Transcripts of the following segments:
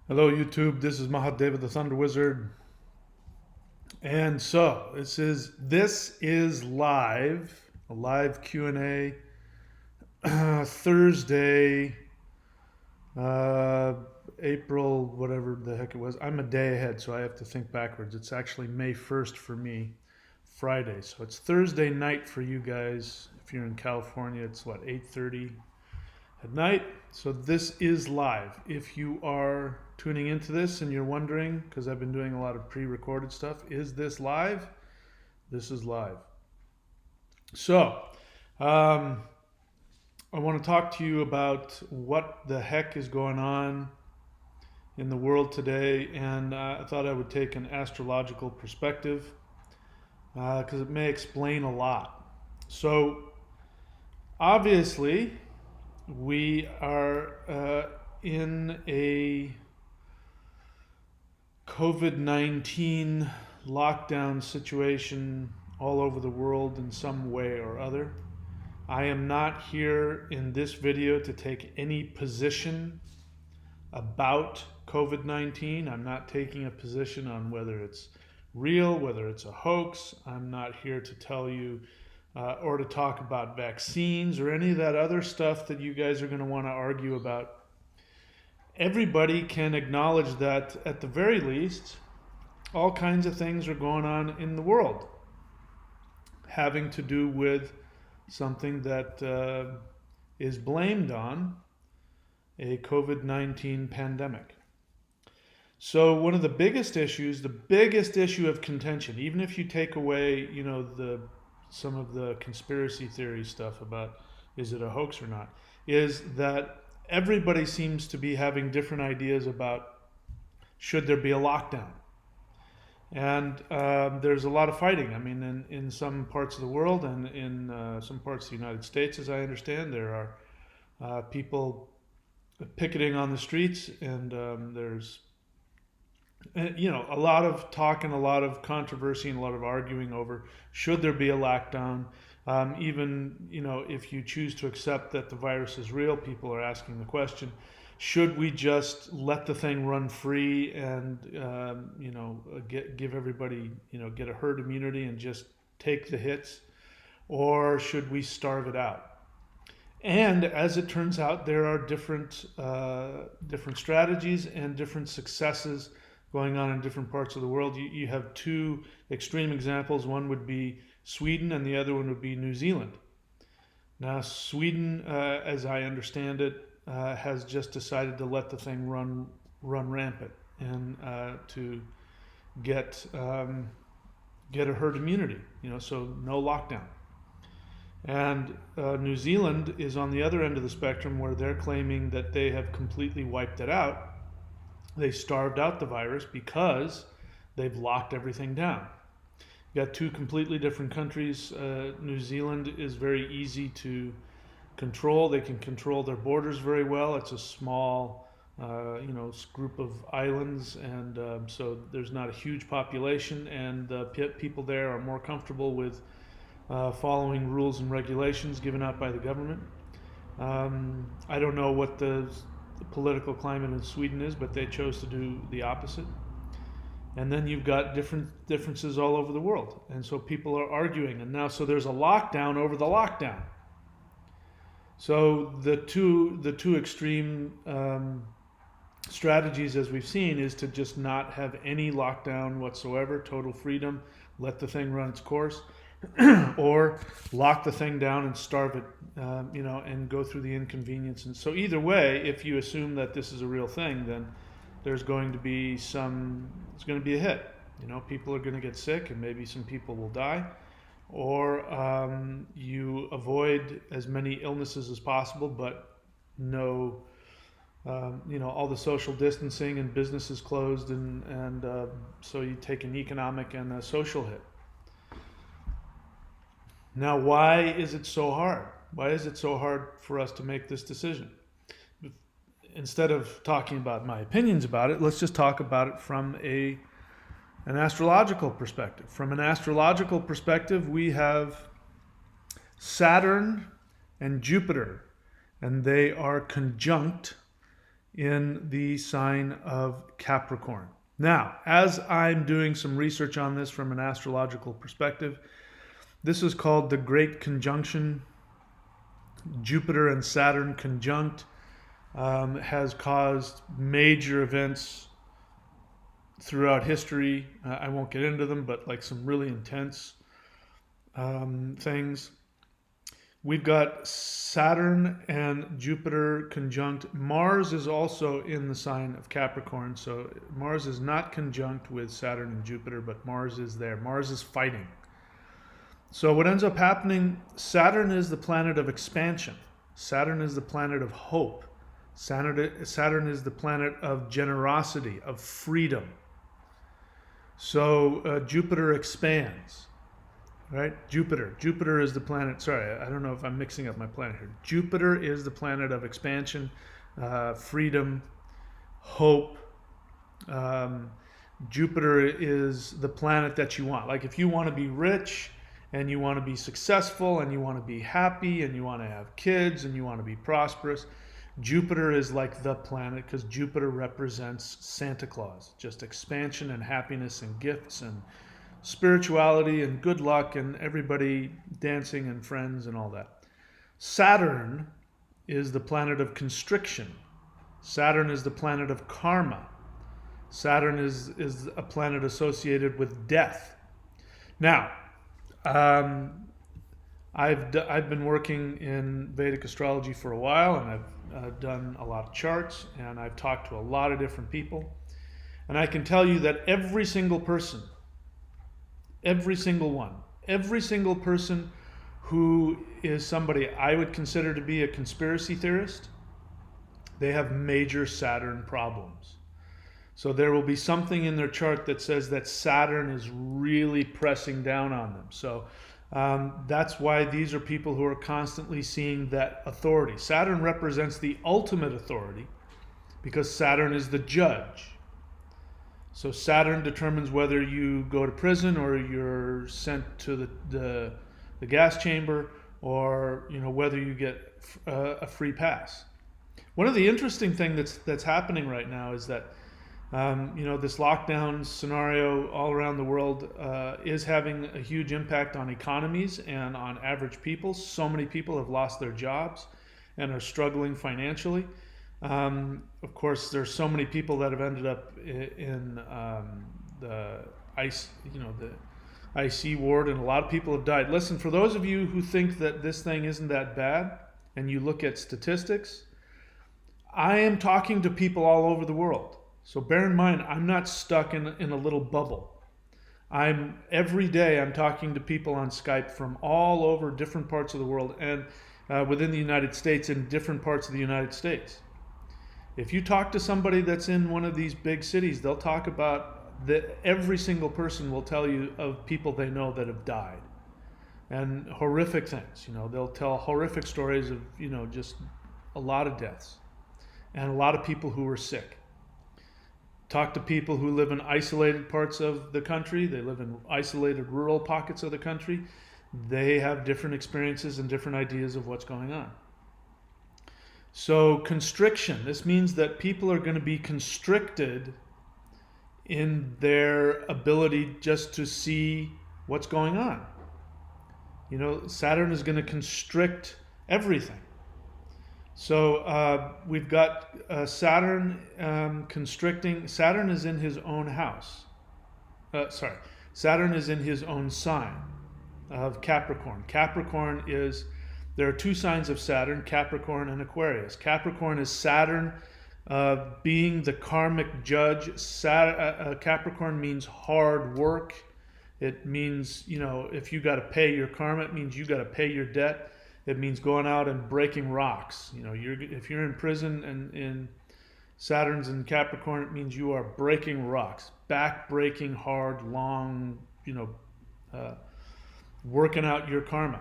Hello, YouTube. This is Mahadeva, the Thunder Wizard, and so this is a live Q&A, Thursday, uh, April, whatever the heck it was. I'm a day ahead, so I have to think backwards. It's actually May 1st for me, Friday. So it's Thursday night for you guys. If you're in California, it's what, 8:30 at night. So this is live. If you are tuning into this and you're wondering, because I've been doing a lot of pre-recorded stuff, is this live? This is live. So um, I want to talk to you about what the heck is going on in the world today, and I thought I would take an astrological perspective because it may explain a lot. So obviously, we are in a COVID-19 lockdown situation all over the world in some way or other. I am not here in this video to take any position about COVID-19. I'm not taking a position on whether it's real, whether it's a hoax. I'm not here to tell you or to talk about vaccines or any of that other stuff that you guys are going to want to argue about. Everybody can acknowledge that at the very least, all kinds of things are going on in the world having to do with something that is blamed on a COVID-19 pandemic. So one of the biggest issues, the biggest issue of contention, even if you take away, some of the conspiracy theory stuff about is it a hoax or not, is that everybody seems to be having different ideas about should there be a lockdown. And there's a lot of fighting. I mean, in some parts of the world and in some parts of the United States, as I understand, there are people picketing on the streets, and there's a lot of talk and a lot of controversy and a lot of arguing over should there be a lockdown. Even if you choose to accept that the virus is real, people are asking the question: should we just let the thing run free and give everybody get a herd immunity and just take the hits, or should we starve it out? And as it turns out, there are different strategies and different successes going on in different parts of the world. You have two extreme examples. One would be Sweden, and the other one would be New Zealand. Now, Sweden, as I understand it, has just decided to let the thing run rampant and to get a herd immunity. So no lockdown. And New Zealand is on the other end of the spectrum, where they're claiming that they have completely wiped it out. They starved out the virus because they've locked everything down. You got two completely different countries. New Zealand is very easy to control. They can control their borders very well. It's a small, group of islands, and so there's not a huge population, and the people there are more comfortable with following rules and regulations given out by the government. I don't know what the political climate in Sweden is, but they chose to do the opposite. And then you've got differences all over the world, and so people are arguing, and now so there's a lockdown over the lockdown. So the two extreme strategies, as we've seen, is to just not have any lockdown whatsoever, total freedom, let the thing run its course, or lock the thing down and starve it, and go through the inconvenience. And so either way, if you assume that this is a real thing, then there's going to be it's going to be a hit. People are going to get sick, and maybe some people will die, or you avoid as many illnesses as possible, but no, all the social distancing and businesses closed, and so you take an economic and a social hit. Now, why is it so hard? Why is it so hard for us to make this decision? Instead of talking about my opinions about it, let's just talk about it from an astrological perspective. From an astrological perspective, we have Saturn and Jupiter, and they are conjunct in the sign of Capricorn. Now, as I'm doing some research on this from an astrological perspective, this is called the Great Conjunction. Jupiter and Saturn conjunct has caused major events throughout history. I won't get into them, but like some really intense things. We've got Saturn and Jupiter conjunct. Mars is also in the sign of Capricorn. So Mars is not conjunct with Saturn and Jupiter, but Mars is there. Mars is fighting. So what ends up happening, Saturn is the planet of expansion. Saturn is the planet of hope. Saturn is the planet of generosity, of freedom. So Jupiter expands. Right? Jupiter is the planet. Sorry, I don't know if I'm mixing up my planet here. Jupiter is the planet of expansion, freedom, hope. Jupiter is the planet that you want. Like if you want to be rich and you want to be successful and you want to be happy and you want to have kids and you want to be prosperous, Jupiter is like the planet because Jupiter represents Santa Claus, just expansion and happiness and gifts and spirituality and good luck and everybody dancing and friends and all that. Saturn is the planet of constriction. Saturn is the planet of karma. Saturn is a planet associated with death. Now, I've been working in Vedic astrology for a while, and I've done a lot of charts, and I've talked to a lot of different people, and I can tell you that every single person who is somebody I would consider to be a conspiracy theorist, they have major Saturn problems. So there will be something in their chart that says that Saturn is really pressing down on them. So that's why these are people who are constantly seeing that authority. Saturn represents the ultimate authority because Saturn is the judge. So Saturn determines whether you go to prison or you're sent to the gas chamber, or whether you get a free pass. One of the interesting things that's happening right now is that this lockdown scenario all around the world is having a huge impact on economies and on average people. So many people have lost their jobs and are struggling financially. Of course, there's so many people that have ended up in the IC ward, and a lot of people have died. Listen, for those of you who think that this thing isn't that bad, and you look at statistics, I am talking to people all over the world. So bear in mind, I'm not stuck in a little bubble. Every day I'm talking to people on Skype from all over different parts of the world, and within the United States, in different parts of the United States. If you talk to somebody that's in one of these big cities, they'll talk about that. Every single person will tell you of people they know that have died, and horrific things. They'll tell horrific stories of just a lot of deaths and a lot of people who were sick. Talk to people who live in isolated parts of the country. They live in isolated rural pockets of the country. They have different experiences and different ideas of what's going on. So constriction, this means that people are going to be constricted in their ability just to see what's going on. Saturn is going to constrict everything. So we've got Saturn constricting. Saturn is in his own house. Saturn is in his own sign of Capricorn. There are two signs of Saturn, Capricorn and Aquarius. Capricorn is Saturn being the karmic judge. Capricorn means hard work. It means, if you got to pay your karma, it means you got to pay your debt. It means going out and breaking rocks. If you're in prison and in Saturn's in Capricorn, it means you are breaking rocks, back-breaking, hard, long, working out your karma.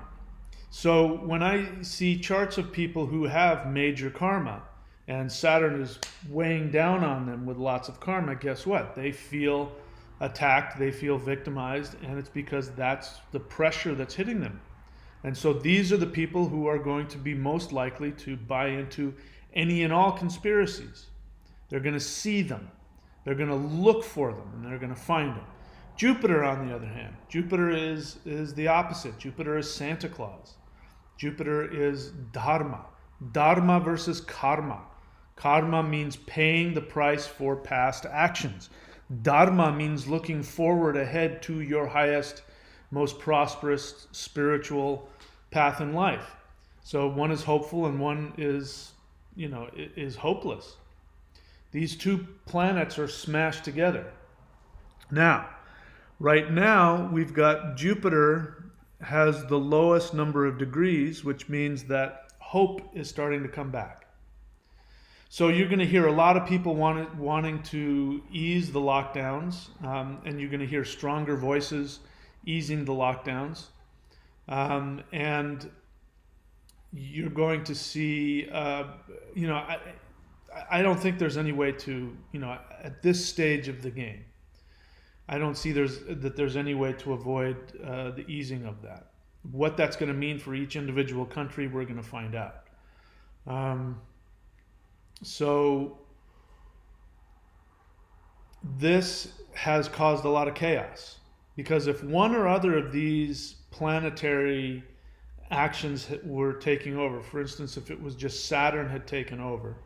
So when I see charts of people who have major karma and Saturn is weighing down on them with lots of karma, guess what? They feel attacked, they feel victimized, and it's because that's the pressure that's hitting them. And so these are the people who are going to be most likely to buy into any and all conspiracies. They're going to see them. They're going to look for them, and they're going to find them. Jupiter, on the other hand, Jupiter is the opposite. Jupiter is Santa Claus. Jupiter is Dharma. Dharma versus karma. Karma means paying the price for past actions. Dharma means looking forward ahead to your highest, most prosperous spiritual path in life. So one is hopeful and one is hopeless. These two planets are smashed together. Now, right now, we've got Jupiter has the lowest number of degrees, which means that hope is starting to come back. So you're going to hear a lot of people wanting to ease the lockdowns, and you're going to hear stronger voices easing the lockdowns. And you're going to see, I don't think there's any way to, at this stage of the game, I don't see there's any way to avoid the easing of that. What that's going to mean for each individual country, we're going to find out. So this has caused a lot of chaos, because if one or other of these planetary actions were taking over, for instance, if it was just Saturn had taken over,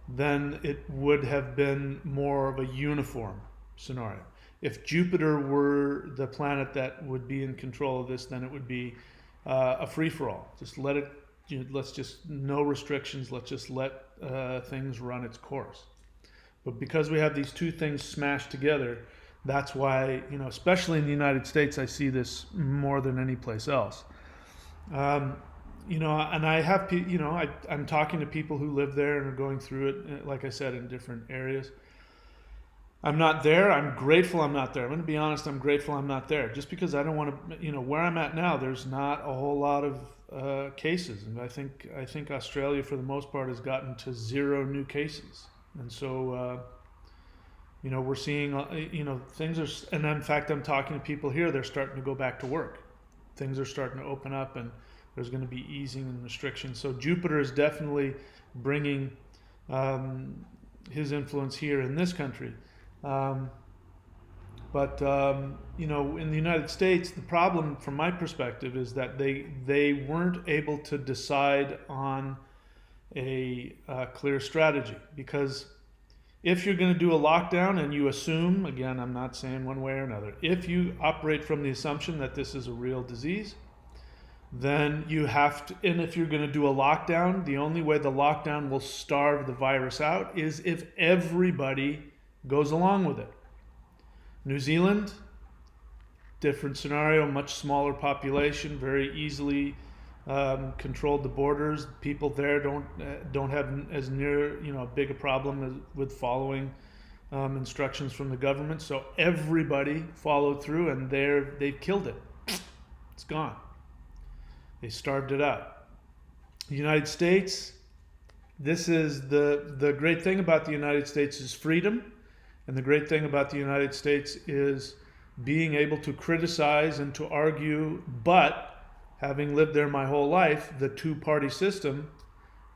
then it would have been more of a uniform scenario. If Jupiter were the planet that would be in control of this, then it would be a free-for-all. Just let it, let's just, no restrictions, let's just let things run its course. But because we have these two things smashed together, that's why, especially in the United States, I see this more than any place else. And I have, I'm talking to people who live there and are going through it, like I said, in different areas. I'm not there. I'm grateful I'm not there. I'm going to be honest. I'm grateful I'm not there. Just because I don't want to, where I'm at now, there's not a whole lot of cases. And I think Australia, for the most part, has gotten to 0 new cases. And so, we're seeing, things are, and in fact, I'm talking to people here, they're starting to go back to work. Things are starting to open up, and there's going to be easing and restrictions. So Jupiter is definitely bringing his influence here in this country. In the United States, the problem from my perspective is that they weren't able to decide on a clear strategy, because if you're going to do a lockdown and you assume, again, I'm not saying one way or another, if you operate from the assumption that this is a real disease, then you have to, and if you're going to do a lockdown, the only way the lockdown will starve the virus out is if everybody goes along with it. New Zealand, different scenario, much smaller population, very easily controlled the borders. People there don't have as near big a problem with following instructions from the government. So everybody followed through, and they've killed it. It's gone. They starved it out. The United States, this is the great thing about the United States is freedom. And the great thing about the United States is being able to criticize and to argue, but having lived there my whole life, the two-party system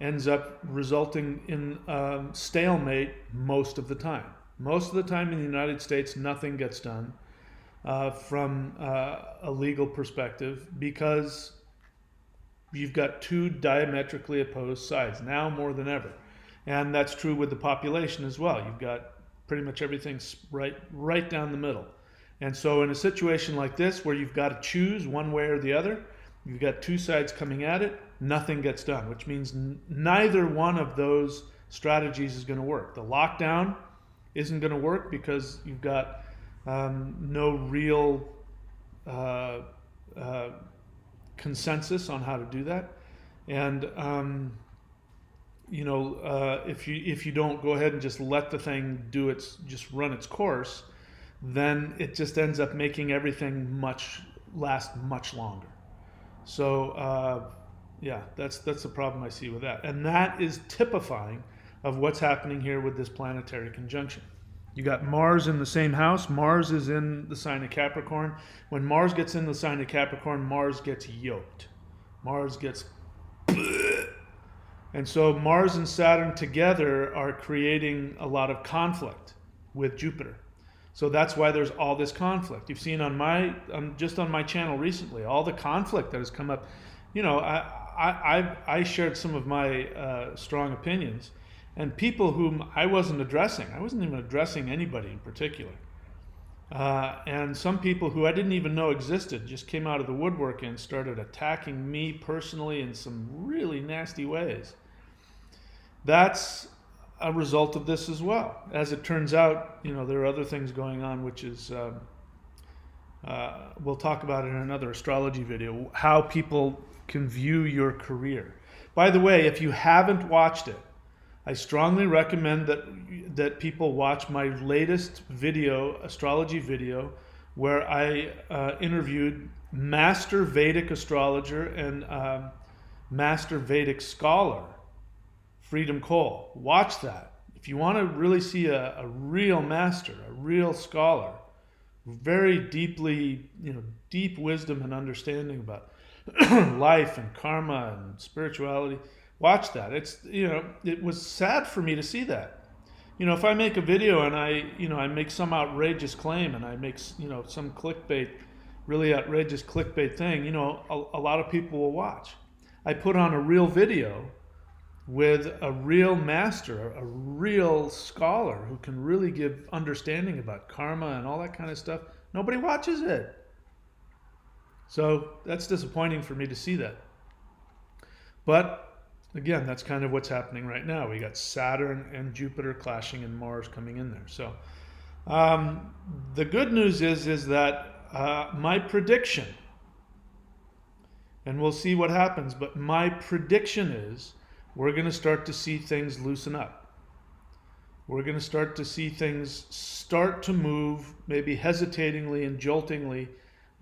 ends up resulting in stalemate most of the time. Most of the time in the United States, nothing gets done from a legal perspective, because you've got two diametrically opposed sides, now more than ever. And that's true with the population as well. You've got pretty much everything's right down the middle. And so in a situation like this, where you've got to choose one way or the other, you've got two sides coming at it, nothing gets done, which means neither one of those strategies is going to work. The lockdown isn't going to work because you've got no real consensus on how to do that. And if you don't go ahead and just let the thing just run its course, then it just ends up making everything last much longer. So that's the problem I see with that, and that is typifying of what's happening here with this planetary conjunction. You got Mars in the same house. Mars is in the sign of Capricorn. When Mars gets in the sign of Capricorn, Mars gets yoked. Mars gets And so Mars and Saturn together are creating a lot of conflict with Jupiter. So that's why there's all this conflict. You've seen just on my channel recently, all the conflict that has come up. You know, I shared some of my strong opinions, and people whom I wasn't even addressing anybody in particular. And some people who I didn't even know existed just came out of the woodwork and started attacking me personally in some really nasty ways. That's a result of this as well. As it turns out, you know, there are other things going on, which is, we'll talk about it in another astrology video, how people can view your career. By the way, if you haven't watched it, I strongly recommend that people watch my latest video, astrology video, where I interviewed master Vedic astrologer and master Vedic scholar, Freedom Cole. Watch that. If you want to really see a real master, a real scholar, very deeply, you know, deep wisdom and understanding about life and karma and spirituality, watch that. It's, you know, it was sad for me to see that. You know, if I make a video and I make some outrageous claim and I make, you know, some clickbait, really outrageous clickbait thing, you know, a lot of people will watch. I put on a real video with a real master, a real scholar who can really give understanding about karma and all that kind of stuff. Nobody watches it. So that's disappointing for me to see that. But again, that's kind of what's happening right now. We got Saturn and Jupiter clashing and Mars coming in there. So the good news is that my prediction, and we'll see what happens, but my prediction is we're going to start to see things loosen up. We're going to start to see things start to move, maybe hesitatingly and joltingly,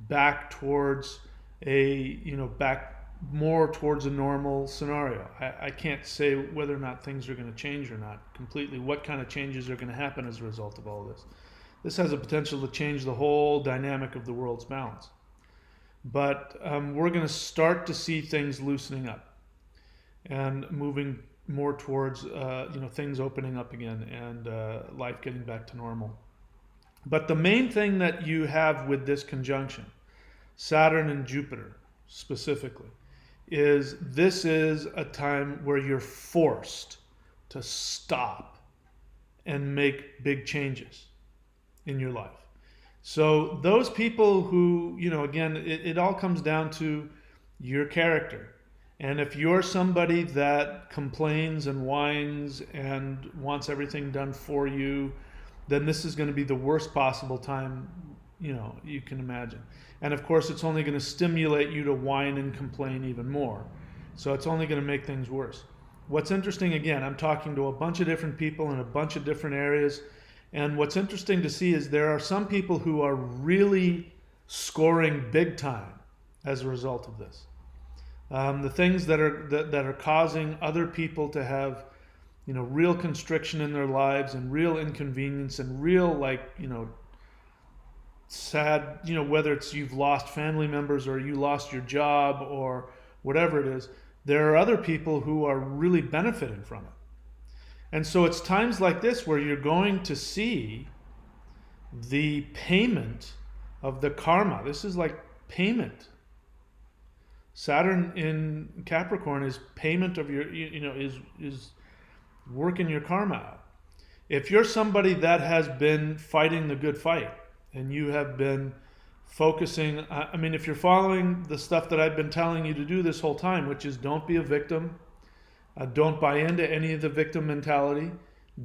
back towards back more towards a normal scenario. I can't say whether or not things are going to change or not completely, what kind of changes are going to happen as a result of all this. This has a potential to change the whole dynamic of the world's balance. But we're going to start to see things loosening up and moving more towards things opening up again and life getting back to normal. But the main thing that you have with this conjunction, Saturn and Jupiter specifically, is this is a time where you're forced to stop and make big changes in your life. So those people who, again, it all comes down to your character. And if you're somebody that complains and whines and wants everything done for you, then this is going to be the worst possible time, you can imagine. And of course, it's only going to stimulate you to whine and complain even more. So it's only going to make things worse. What's interesting, again, I'm talking to a bunch of different people in a bunch of different areas. And what's interesting to see is there are some people who are really scoring big time as a result of this. The things that are causing other people to have, real constriction in their lives and real inconvenience and real, sad, whether it's you've lost family members or you lost your job or whatever it is, there are other people who are really benefiting from it. And so it's times like this where you're going to see the payment of the karma. This is like payment. Saturn in Capricorn is payment of your, is working your karma out. If you're somebody that has been fighting the good fight and you have been focusing, if you're following the stuff that I've been telling you to do this whole time, which is don't be a victim, don't buy into any of the victim mentality,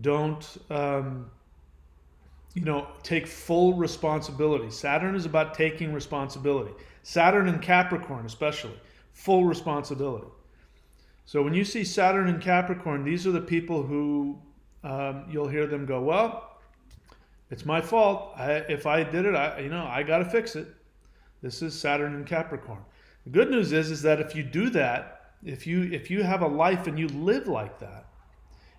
don't, take full responsibility. Saturn is about taking responsibility. Saturn in Capricorn especially, full responsibility. So when you see Saturn in Capricorn, these are the people who you'll hear them go, well, it's my fault. If I did it, I got to fix it. This is Saturn in Capricorn. The good news is that if you do that, if you have a life and you live like that,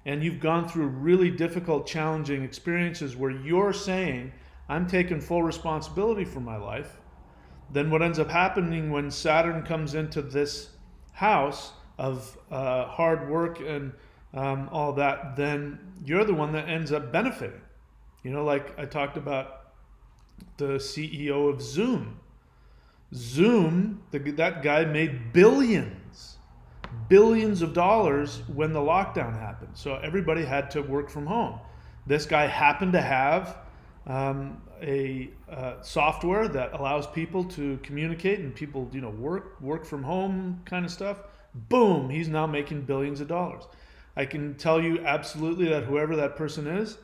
and you've gone through really difficult, challenging experiences where you're saying, I'm taking full responsibility for my life, then what ends up happening when Saturn comes into this house of hard work and all that, then you're the one that ends up benefiting. Like I talked about the CEO of Zoom. That guy made billions of dollars when the lockdown happened. So everybody had to work from home. This guy happened to have a software that allows people to communicate and people, work from home kind of stuff. Boom, he's now making billions of dollars. I can tell you absolutely that whoever that person is,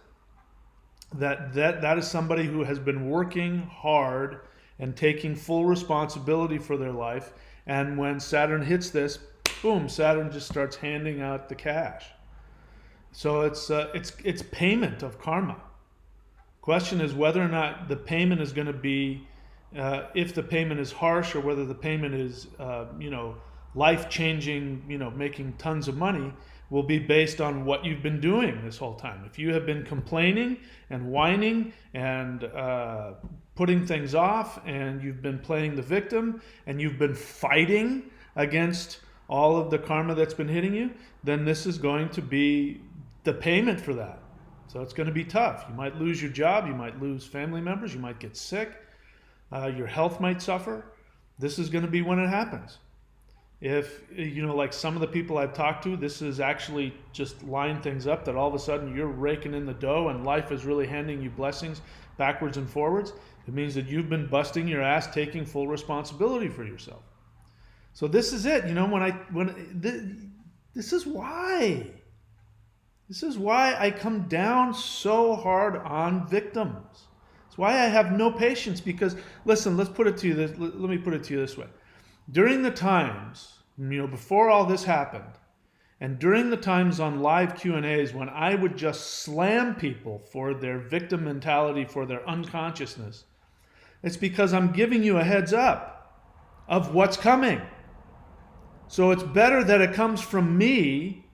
that is somebody who has been working hard and taking full responsibility for their life. And when Saturn hits this, boom, Saturn just starts handing out the cash. So it's payment of karma. Question is whether or not the payment is going to be, if the payment is harsh, or whether the payment is, life-changing, making tons of money, will be based on what you've been doing this whole time. If you have been complaining and whining and putting things off, and you've been playing the victim, and you've been fighting against all of the karma that's been hitting you, then this is going to be the payment for that. So it's going to be tough. You might lose your job, you might lose family members, you might get sick, your health might suffer. This is going to be when it happens. If, like some of the people I've talked to, this is actually just line things up, that all of a sudden you're raking in the dough and life is really handing you blessings backwards and forwards. It means that you've been busting your ass, taking full responsibility for yourself. So this is it. This is why I come down so hard on victims. It's why I have no patience, because listen, let me put it to you this way. During the times, before all this happened, and during the times on live Q&As when I would just slam people for their victim mentality, for their unconsciousness, it's because I'm giving you a heads up of what's coming. So it's better that it comes from me,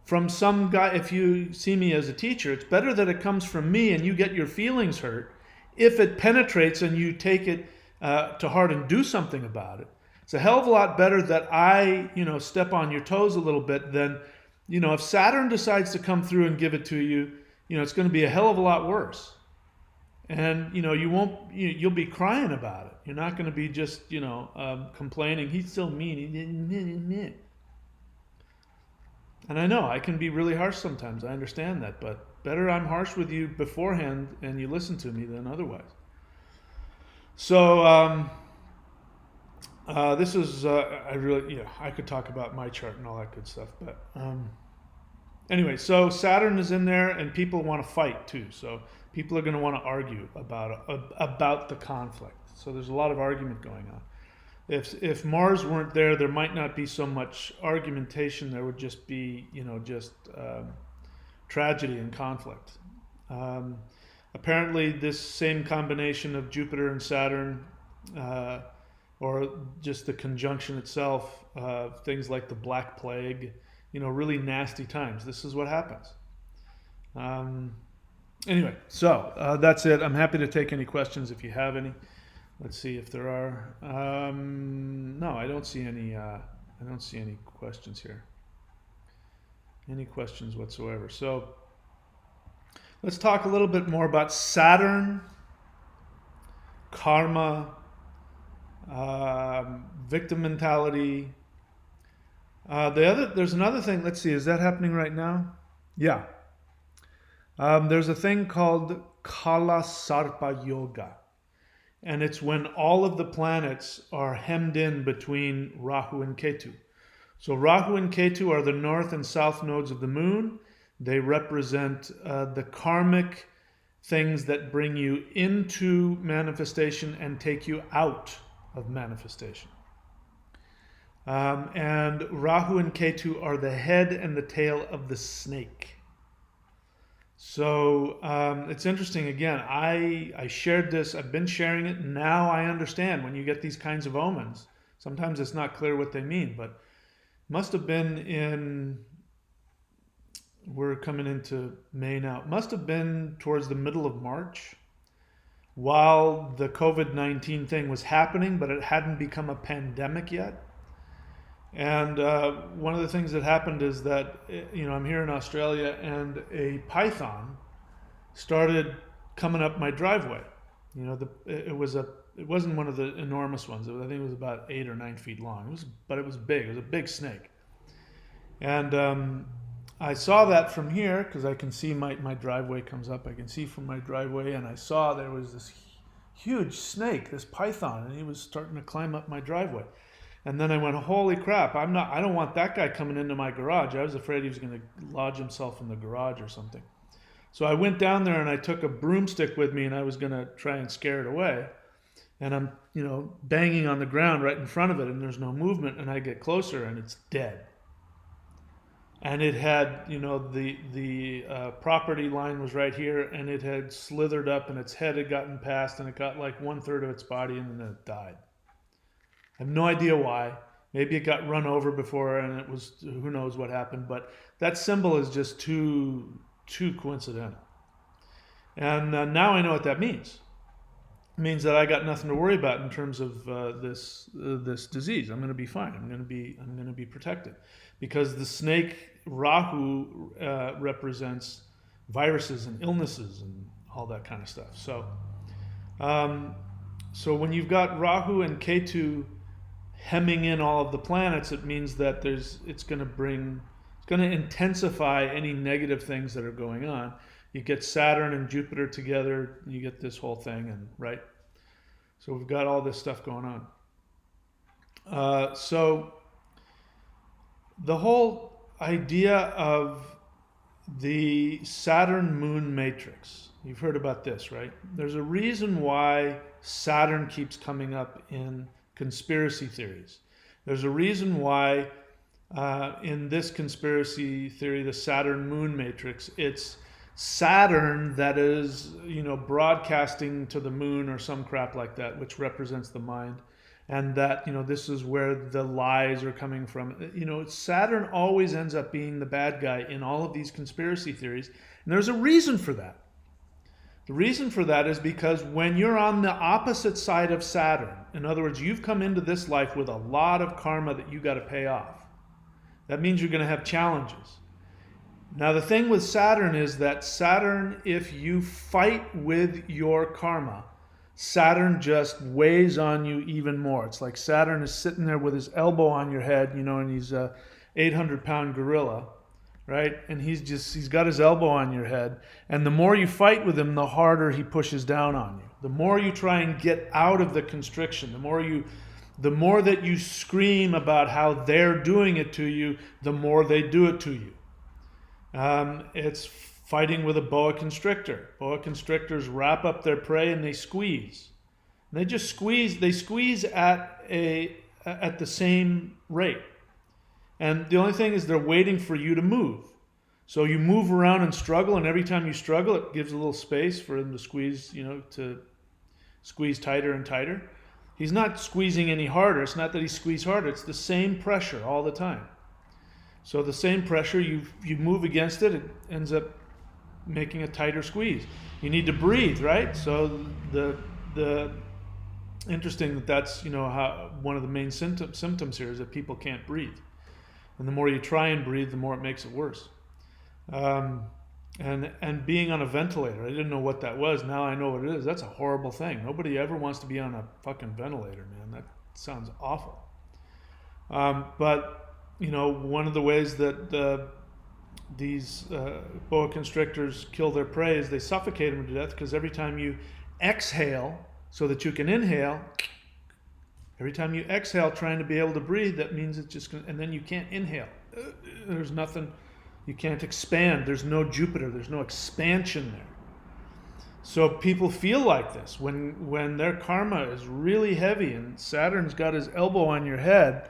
from some guy. If you see me as a teacher, it's better that it comes from me and you get your feelings hurt. If it penetrates and you take it to heart and do something about it, it's a hell of a lot better that I, step on your toes a little bit than, if Saturn decides to come through and give it to you, it's going to be a hell of a lot worse. And, you'll be crying about it. You're not going to be just, complaining. He's so mean. And I know I can be really harsh sometimes. I understand that, but better I'm harsh with you beforehand and you listen to me than otherwise. So, this is, I could talk about my chart and all that good stuff, but anyway, so Saturn is in there and people want to fight too. So people are going to want to argue about the conflict. So there's a lot of argument going on. If Mars weren't there, there might not be so much argumentation. There would just be, tragedy and conflict. Apparently this same combination of Jupiter and Saturn, or just the conjunction itself, things like the Black Plague, really nasty times. This is what happens. Anyway, so that's it. I'm happy to take any questions if you have any. Let's see if there are. No, I don't see any. I don't see any questions here. Any questions whatsoever? So let's talk a little bit more about Saturn, karma, victim mentality. There's another thing. Let's see. Is that happening right now? Yeah. There's a thing called Kala Sarpa Yoga. And it's when all of the planets are hemmed in between Rahu and Ketu. So Rahu and Ketu are the north and south nodes of the moon. They represent the karmic things that bring you into manifestation and take you out of manifestation. And Rahu and Ketu are the head and the tail of the snake. So it's interesting. Again, I shared this. I've been sharing it. Now I understand when you get these kinds of omens. Sometimes it's not clear what they mean, but must have been in, we're coming into May now. It must have been towards the middle of March while the COVID-19 thing was happening, but it hadn't become a pandemic yet. And one of the things that happened is that, I'm here in Australia, and a python started coming up my driveway. It wasn't one of the enormous ones. I think it was about 8 or 9 feet long. But it was big. It was a big snake. And I saw that from here because I can see my driveway comes up. I can see from my driveway, and I saw there was this huge snake, this python, and he was starting to climb up my driveway. And then I went, holy crap, I don't want that guy coming into my garage. I was afraid he was going to lodge himself in the garage or something. So I went down there and I took a broomstick with me, and I was going to try and scare it away. And I'm, banging on the ground right in front of it, and there's no movement, and I get closer and it's dead. And it had, the property line was right here, and it had slithered up, and its head had gotten past, and it got like 1/3 of its body, and then it died. I have no idea why. Maybe it got run over before, and it was, who knows what happened. But that symbol is just too coincidental. And now I know what that means. It means that I got nothing to worry about in terms of this disease. I'm going to be fine. I'm going to be protected, because the snake Rahu represents viruses and illnesses and all that kind of stuff. So when you've got Rahu and Ketu hemming in all of the planets, it means that it's going to intensify any negative things that are going on. You get Saturn and Jupiter together, you get this whole thing, and right. So we've got all this stuff going on. So the whole idea of the Saturn moon matrix, you've heard about this, right? There's a reason why Saturn keeps coming up in conspiracy theories. There's a reason why in this conspiracy theory, the Saturn moon matrix, it's Saturn that is, broadcasting to the moon or some crap like that, which represents the mind. And that, this is where the lies are coming from. Saturn always ends up being the bad guy in all of these conspiracy theories. And there's a reason for that. The reason for that is because when you're on the opposite side of Saturn, in other words, you've come into this life with a lot of karma that you got to pay off. That means you're going to have challenges. Now, the thing with Saturn is that Saturn, if you fight with your karma, Saturn just weighs on you even more. It's like Saturn is sitting there with his elbow on your head, and he's a 800-pound gorilla, right? And he's got his elbow on your head. And the more you fight with him, the harder he pushes down on you. The more you try and get out of the constriction, the more that you scream about how they're doing it to you, the more they do it to you. It's fighting with a boa constrictor. Boa constrictors wrap up their prey and they squeeze. And they just squeeze. They squeeze at the same rate. And the only thing is they're waiting for you to move. So you move around and struggle, and every time you struggle, it gives a little space for them to squeeze, to squeeze tighter and tighter. He's not squeezing any harder. It's not that he squeezes harder. It's the same pressure all the time. So the same pressure, you move against it, it ends up making a tighter squeeze. You need to breathe, right? So the interesting that's how one of the main symptoms here is that people can't breathe, and the more you try and breathe, the more it makes it worse. And being on a ventilator, I didn't know what that was. Now I know what it is. That's a horrible thing. Nobody ever wants to be on a fucking ventilator, man. That sounds awful. But one of the ways that these boa constrictors kill their prey is they suffocate them to death, because every time you exhale so that you can inhale, every time you exhale trying to be able to breathe, that means it's just and then you can't inhale. There's nothing, you can't expand. There's no Jupiter. There's no expansion there. So people feel like this when their karma is really heavy and Saturn's got his elbow on your head.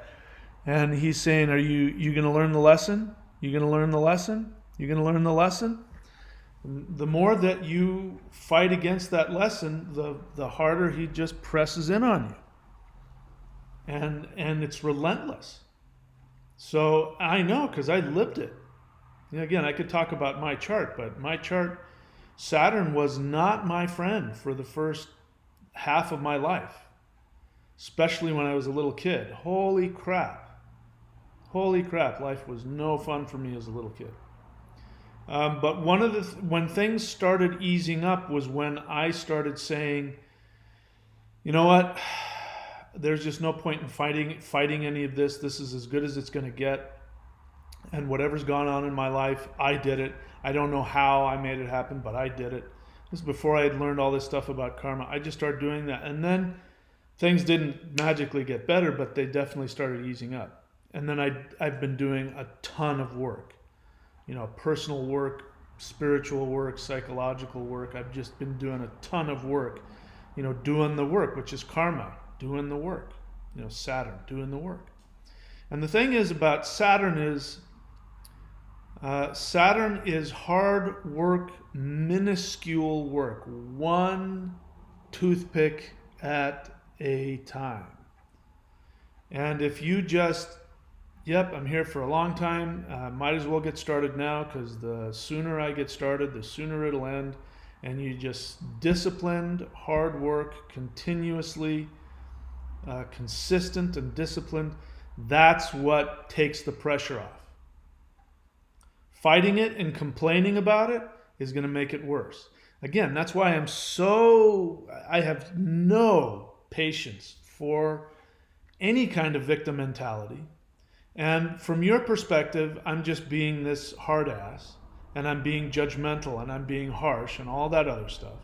And he's saying, are you going to learn the lesson? You going to learn the lesson? You going to learn the lesson? The more that you fight against that lesson, the harder he just presses in on you. And it's relentless. So I know, because I lived it. Again, I could talk about my chart, but my chart, Saturn was not my friend for the first half of my life. Especially when I was a little kid. Holy crap. Holy crap, life was no fun for me as a little kid. But when things started easing up was when I started saying, you know what? There's just no point in fighting any of this. This is as good as it's going to get. And whatever's gone on in my life, I did it. I don't know how I made it happen, but I did it. This is before I had learned all this stuff about karma. I just started doing that. And then things didn't magically get better, but they definitely started easing up. And then I've been doing a ton of work. Personal work, spiritual work, psychological work. I've just been doing a ton of work. Doing the work, which is karma, doing the work. Saturn, doing the work. And the thing is about Saturn is hard work, minuscule work, one toothpick at a time. And if you just, yep, I'm here for a long time, might as well get started now, because the sooner I get started, the sooner it'll end. And you just disciplined, hard work, continuously, consistent and disciplined, that's what takes the pressure off. Fighting it and complaining about it is going to make it worse. Again, that's why I have no patience for any kind of victim mentality. And from your perspective, I'm just being this hard ass, and I'm being judgmental, and I'm being harsh, and all that other stuff.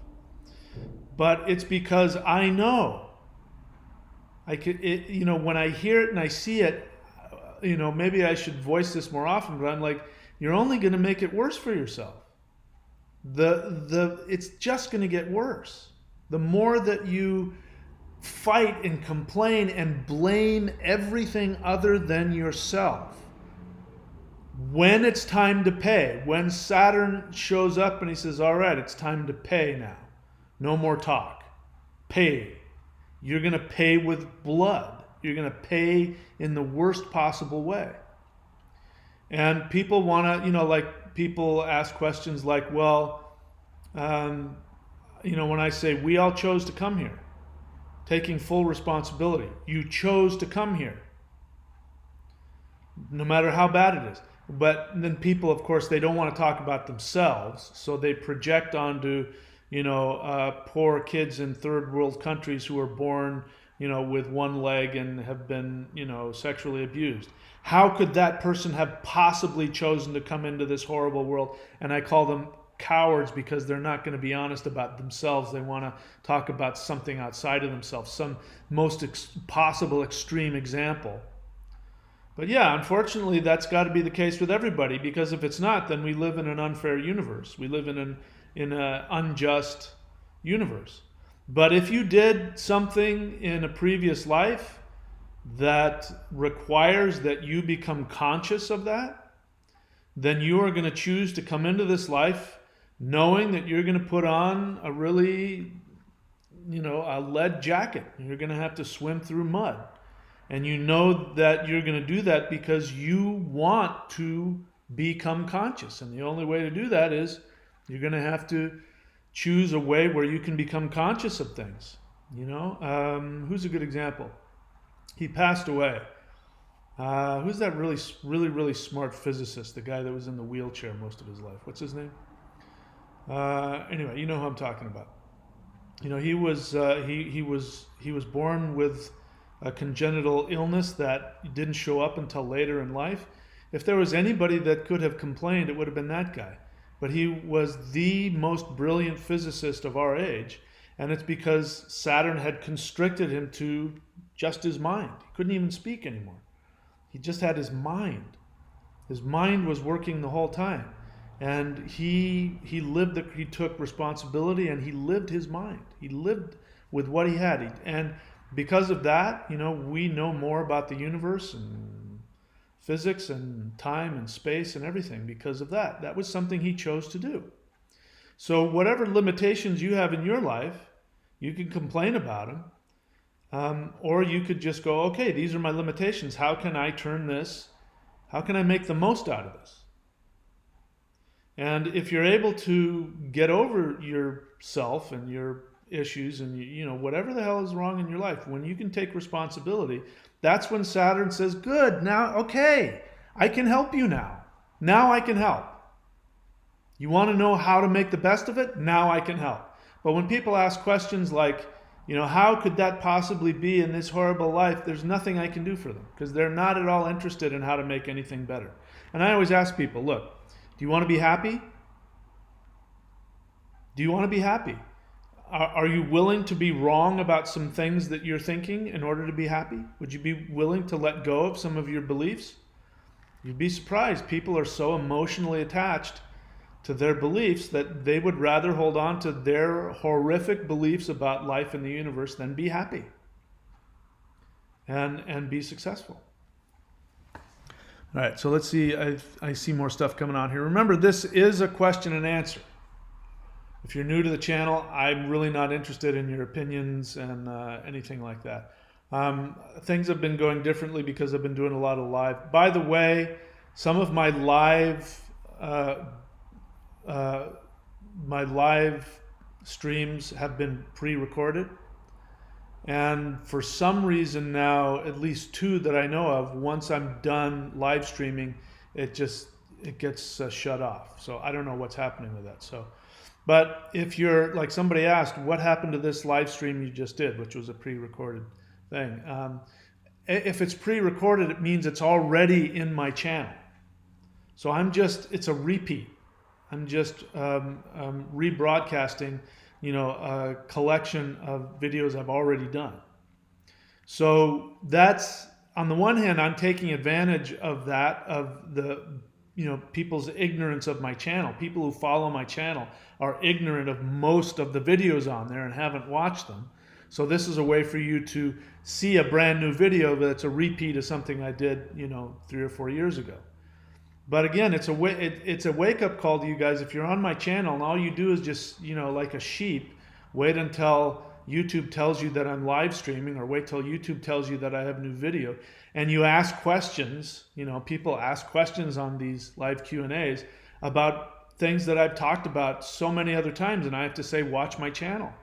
But it's because I know. When I hear it and I see it, maybe I should voice this more often, but I'm like, you're only going to make it worse for yourself. It's just going to get worse. The more that you fight and complain and blame everything other than yourself, when it's time to pay, when Saturn shows up and he says, all right, it's time to pay now. No more talk. Pay. You're going to pay with blood. You're going to pay in the worst possible way. And people want to, people ask questions like, well, when I say we all chose to come here, taking full responsibility. You chose to come here, no matter how bad it is. But then people, of course, they don't want to talk about themselves, so they project onto, poor kids in third world countries who are born, with one leg and have been, sexually abused. How could that person have possibly chosen to come into this horrible world? And I call them cowards because they're not going to be honest about themselves. They want to talk about something outside of themselves, some most possible extreme example. But yeah, unfortunately, that's got to be the case with everybody, because if it's not, then we live in an unfair universe. We live in an unjust universe. But if you did something in a previous life that requires that you become conscious of that, then you are going to choose to come into this life knowing that you're going to put on a really, a lead jacket. You're going to have to swim through mud. And you know that you're going to do that because you want to become conscious. And the only way to do that is you're going to have to choose a way where you can become conscious of things. Who's a good example? He passed away. Who's that really smart physicist? The guy that was in the wheelchair most of his life. What's his name? Anyway, you know who I'm talking about. He was born with a congenital illness that didn't show up until later in life. If there was anybody that could have complained, it would have been that guy. But he was the most brilliant physicist of our age, and it's because Saturn had constricted him to just his mind. He couldn't even speak anymore. He just had his mind. His mind was working the whole time. And he took responsibility, and he lived his mind. He lived with what he had. And because of that, we know more about the universe and physics and time and space and everything because of that. That was something he chose to do. So whatever limitations you have in your life, you can complain about them. Or you could just go, okay, these are my limitations. How can I make the most out of this? And if you're able to get over yourself and your issues and you know, whatever the hell is wrong in your life, when you can take responsibility, that's when Saturn says, good, now, okay, I can help you now. Now I can help. You want to know how to make the best of it? Now I can help. But when people ask questions like, you know, how could that possibly be in this horrible life? There's nothing I can do for them because they're not at all interested in how to make anything better. And I always ask people, look, do you want to be happy? Do you want to be happy? Are you willing to be wrong about some things that you're thinking in order to be happy? Would you be willing to let go of some of your beliefs? You'd be surprised. People are so emotionally attached to their beliefs that they would rather hold on to their horrific beliefs about life and the universe than be happy and be successful. All right, so let's see. I see more stuff coming on here. Remember, this is a question and answer. If you're new to the channel, I'm really not interested in your opinions and anything like that. Things have been going differently because I've been doing a lot of live. By the way, some of my live streams have been pre-recorded, and for some reason now, at least 2 that I know of, once I'm done live streaming, it gets shut off. So I don't know what's happening with that. So, but if you're like, somebody asked, what happened to this live stream you just did, which was a pre-recorded thing? If it's pre-recorded, it means it's already in my channel. So it's a repeat. I'm just rebroadcasting, you know, a collection of videos I've already done. So that's, on the one hand, I'm taking advantage of that, of the, you know, people's ignorance of my channel. People who follow my channel are ignorant of most of the videos on there and haven't watched them. So this is a way for you to see a brand new video that's a repeat of something I did, you know, 3 or 4 years ago. But again, it's a wake-up call to you guys. If you're on my channel and all you do is just, you know, like a sheep, wait until YouTube tells you that I'm live streaming, or wait till YouTube tells you that I have new video, and you ask questions, you know, people ask questions on these live Q&As about things that I've talked about so many other times, and I have to say, watch my channel.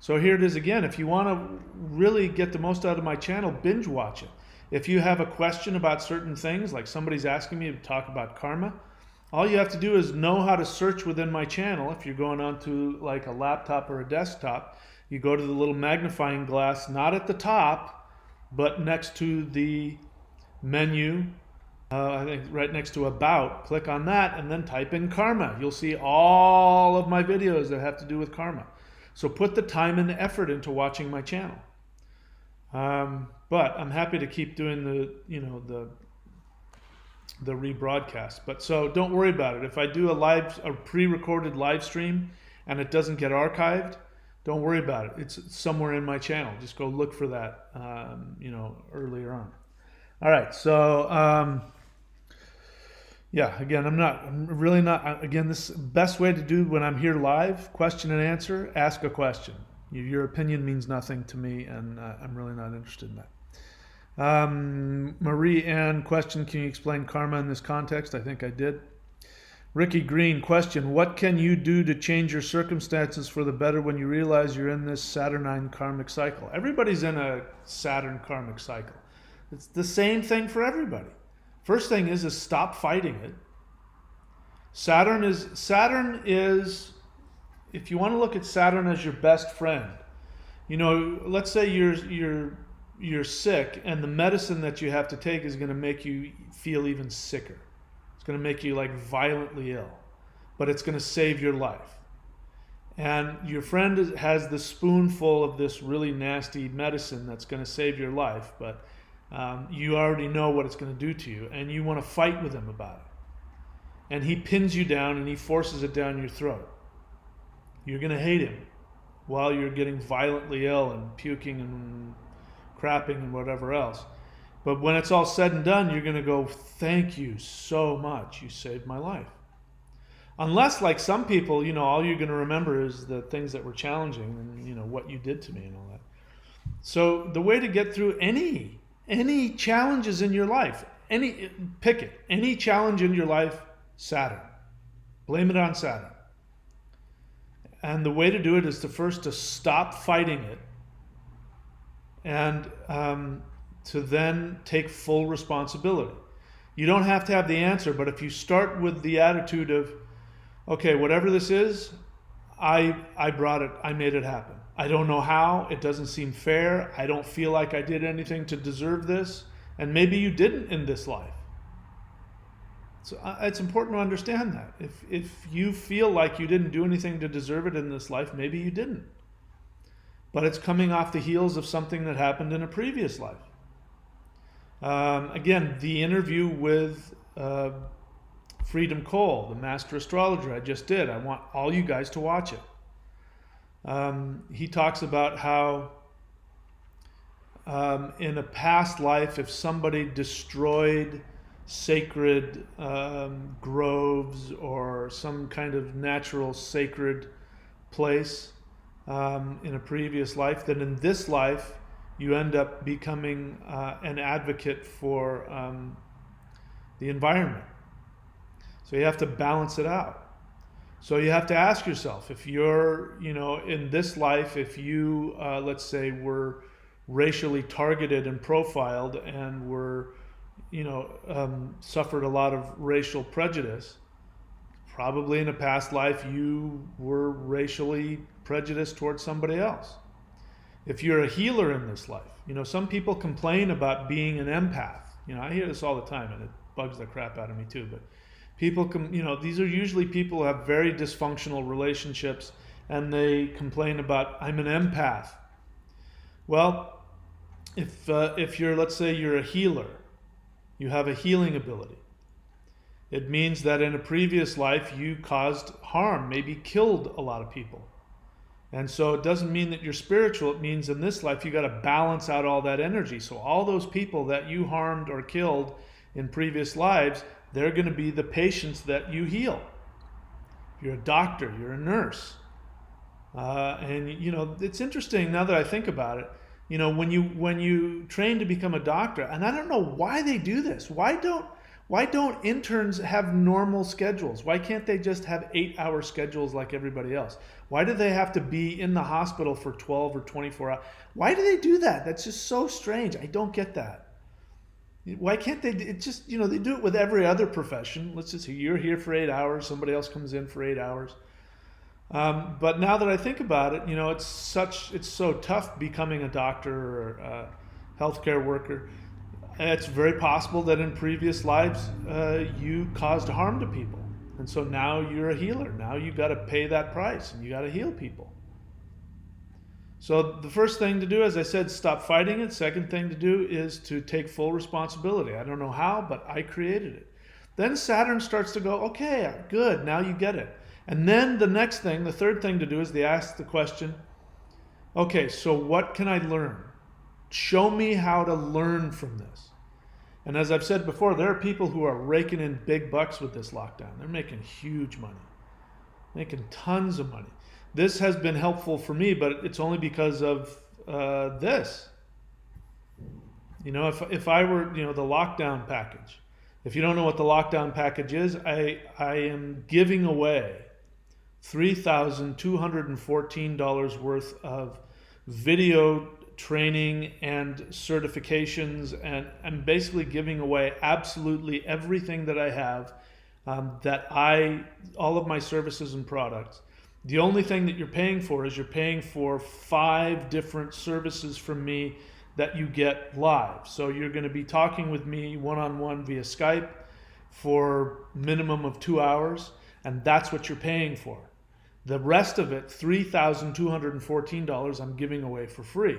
So here it is again. If you want to really get the most out of my channel, binge watch it. If you have a question about certain things, like somebody's asking me to talk about karma, all you have to do is know how to search within my channel. If you're going onto like a laptop or a desktop, you go to the little magnifying glass, not at the top, but next to the menu, I think right next to About. Click on that and then type in karma. You'll see all of my videos that have to do with karma. So put the time and the effort into watching my channel. But I'm happy to keep doing the, you know, the rebroadcast. But so don't worry about it. If I do a pre-recorded live stream and it doesn't get archived, don't worry about it. It's somewhere in my channel. Just go look for that, you know, earlier on. All right. So, yeah, again, I'm really not, again, this best way to do when I'm here live, question and answer, ask a question. Your opinion means nothing to me, and I'm really not interested in that. Marie Ann, question, can you explain karma in this context? I think I did. Ricky Green, question, what can you do to change your circumstances for the better when you realize you're in this Saturnine karmic cycle? Everybody's in a Saturn karmic cycle. It's the same thing for everybody. First thing is stop fighting it. Saturn is, if you want to look at Saturn as your best friend, you know, let's say you're sick and the medicine that you have to take is going to make you feel even sicker. It's going to make you like violently ill, but it's going to save your life. And your friend has the spoonful of this really nasty medicine that's going to save your life, but you already know what it's going to do to you, and you want to fight with him about it. And he pins you down and he forces it down your throat. You're going to hate him while you're getting violently ill and puking and crapping and whatever else. But when it's all said and done, you're going to go, thank you so much. You saved my life. Unless, like some people, you know, all you're going to remember is the things that were challenging and, you know, what you did to me and all that. So the way to get through any challenges in your life, pick it. Any challenge in your life, Saturn. Blame it on Saturn. And the way to do it is to stop fighting it, and to then take full responsibility. You don't have to have the answer, but if you start with the attitude of, okay, whatever this is, I brought it, I made it happen. I don't know how, it doesn't seem fair, I don't feel like I did anything to deserve this, and maybe you didn't in this life. So it's important to understand that. If you feel like you didn't do anything to deserve it in this life, maybe you didn't. But it's coming off the heels of something that happened in a previous life. Again, the interview with Freedom Cole, the master astrologer I just did, I want all you guys to watch it. He talks about how in a past life, if somebody destroyed sacred groves or some kind of natural sacred place in a previous life, then in this life you end up becoming an advocate for the environment. So you have to balance it out. So you have to ask yourself, if you're, in this life, if you, let's say, were racially targeted and profiled and were, suffered a lot of racial prejudice, probably in a past life you were racially prejudiced towards somebody else. If you're a healer in this life, some people complain about being an empath. I hear this all the time, and it bugs the crap out of me too, but people these are usually people who have very dysfunctional relationships, and they complain about, I'm an empath. Well, if you're, let's say you're a healer, you have a healing ability. It means that in a previous life you caused harm, maybe killed a lot of people. And so it doesn't mean that you're spiritual. It means in this life you got to balance out all that energy. So all those people that you harmed or killed in previous lives, they're going to be the patients that you heal. You're a doctor, you're a nurse. And it's interesting now that I think about it. When you train to become a doctor, and I don't know why they do this. Why don't interns have normal schedules? Why can't they just have 8-hour schedules like everybody else? Why do they have to be in the hospital for 12 or 24 hours? Why do they do that? That's just so strange. I don't get that. Why can't they? It just, they do it with every other profession. Let's just say you're here for 8 hours, somebody else comes in for 8 hours. But now that I think about it, it's so tough becoming a doctor or a healthcare worker. It's very possible that in previous lives you caused harm to people. And so now you're a healer. Now you got to pay that price and you got to heal people. So the first thing to do, as I said, stop fighting it. Second thing to do is to take full responsibility. I don't know how, but I created it. Then Saturn starts to go, okay, good, now you get it. And then the third thing to do is they ask the question, okay, so what can I learn? Show me how to learn from this. And as I've said before, there are people who are raking in big bucks with this lockdown. They're making huge money, making tons of money. This has been helpful for me, but it's only because of this. If I were, the lockdown package, if you don't know what the lockdown package is, I am giving away $3,214 worth of video training and certifications, and I'm basically giving away absolutely everything that I have, all of my services and products. The only thing that you're paying for is you're paying for 5 different services from me that you get live. So you're going to be talking with me one-on-one via Skype for minimum of 2 hours, and that's what you're paying for. The rest of it, $3,214, I'm giving away for free.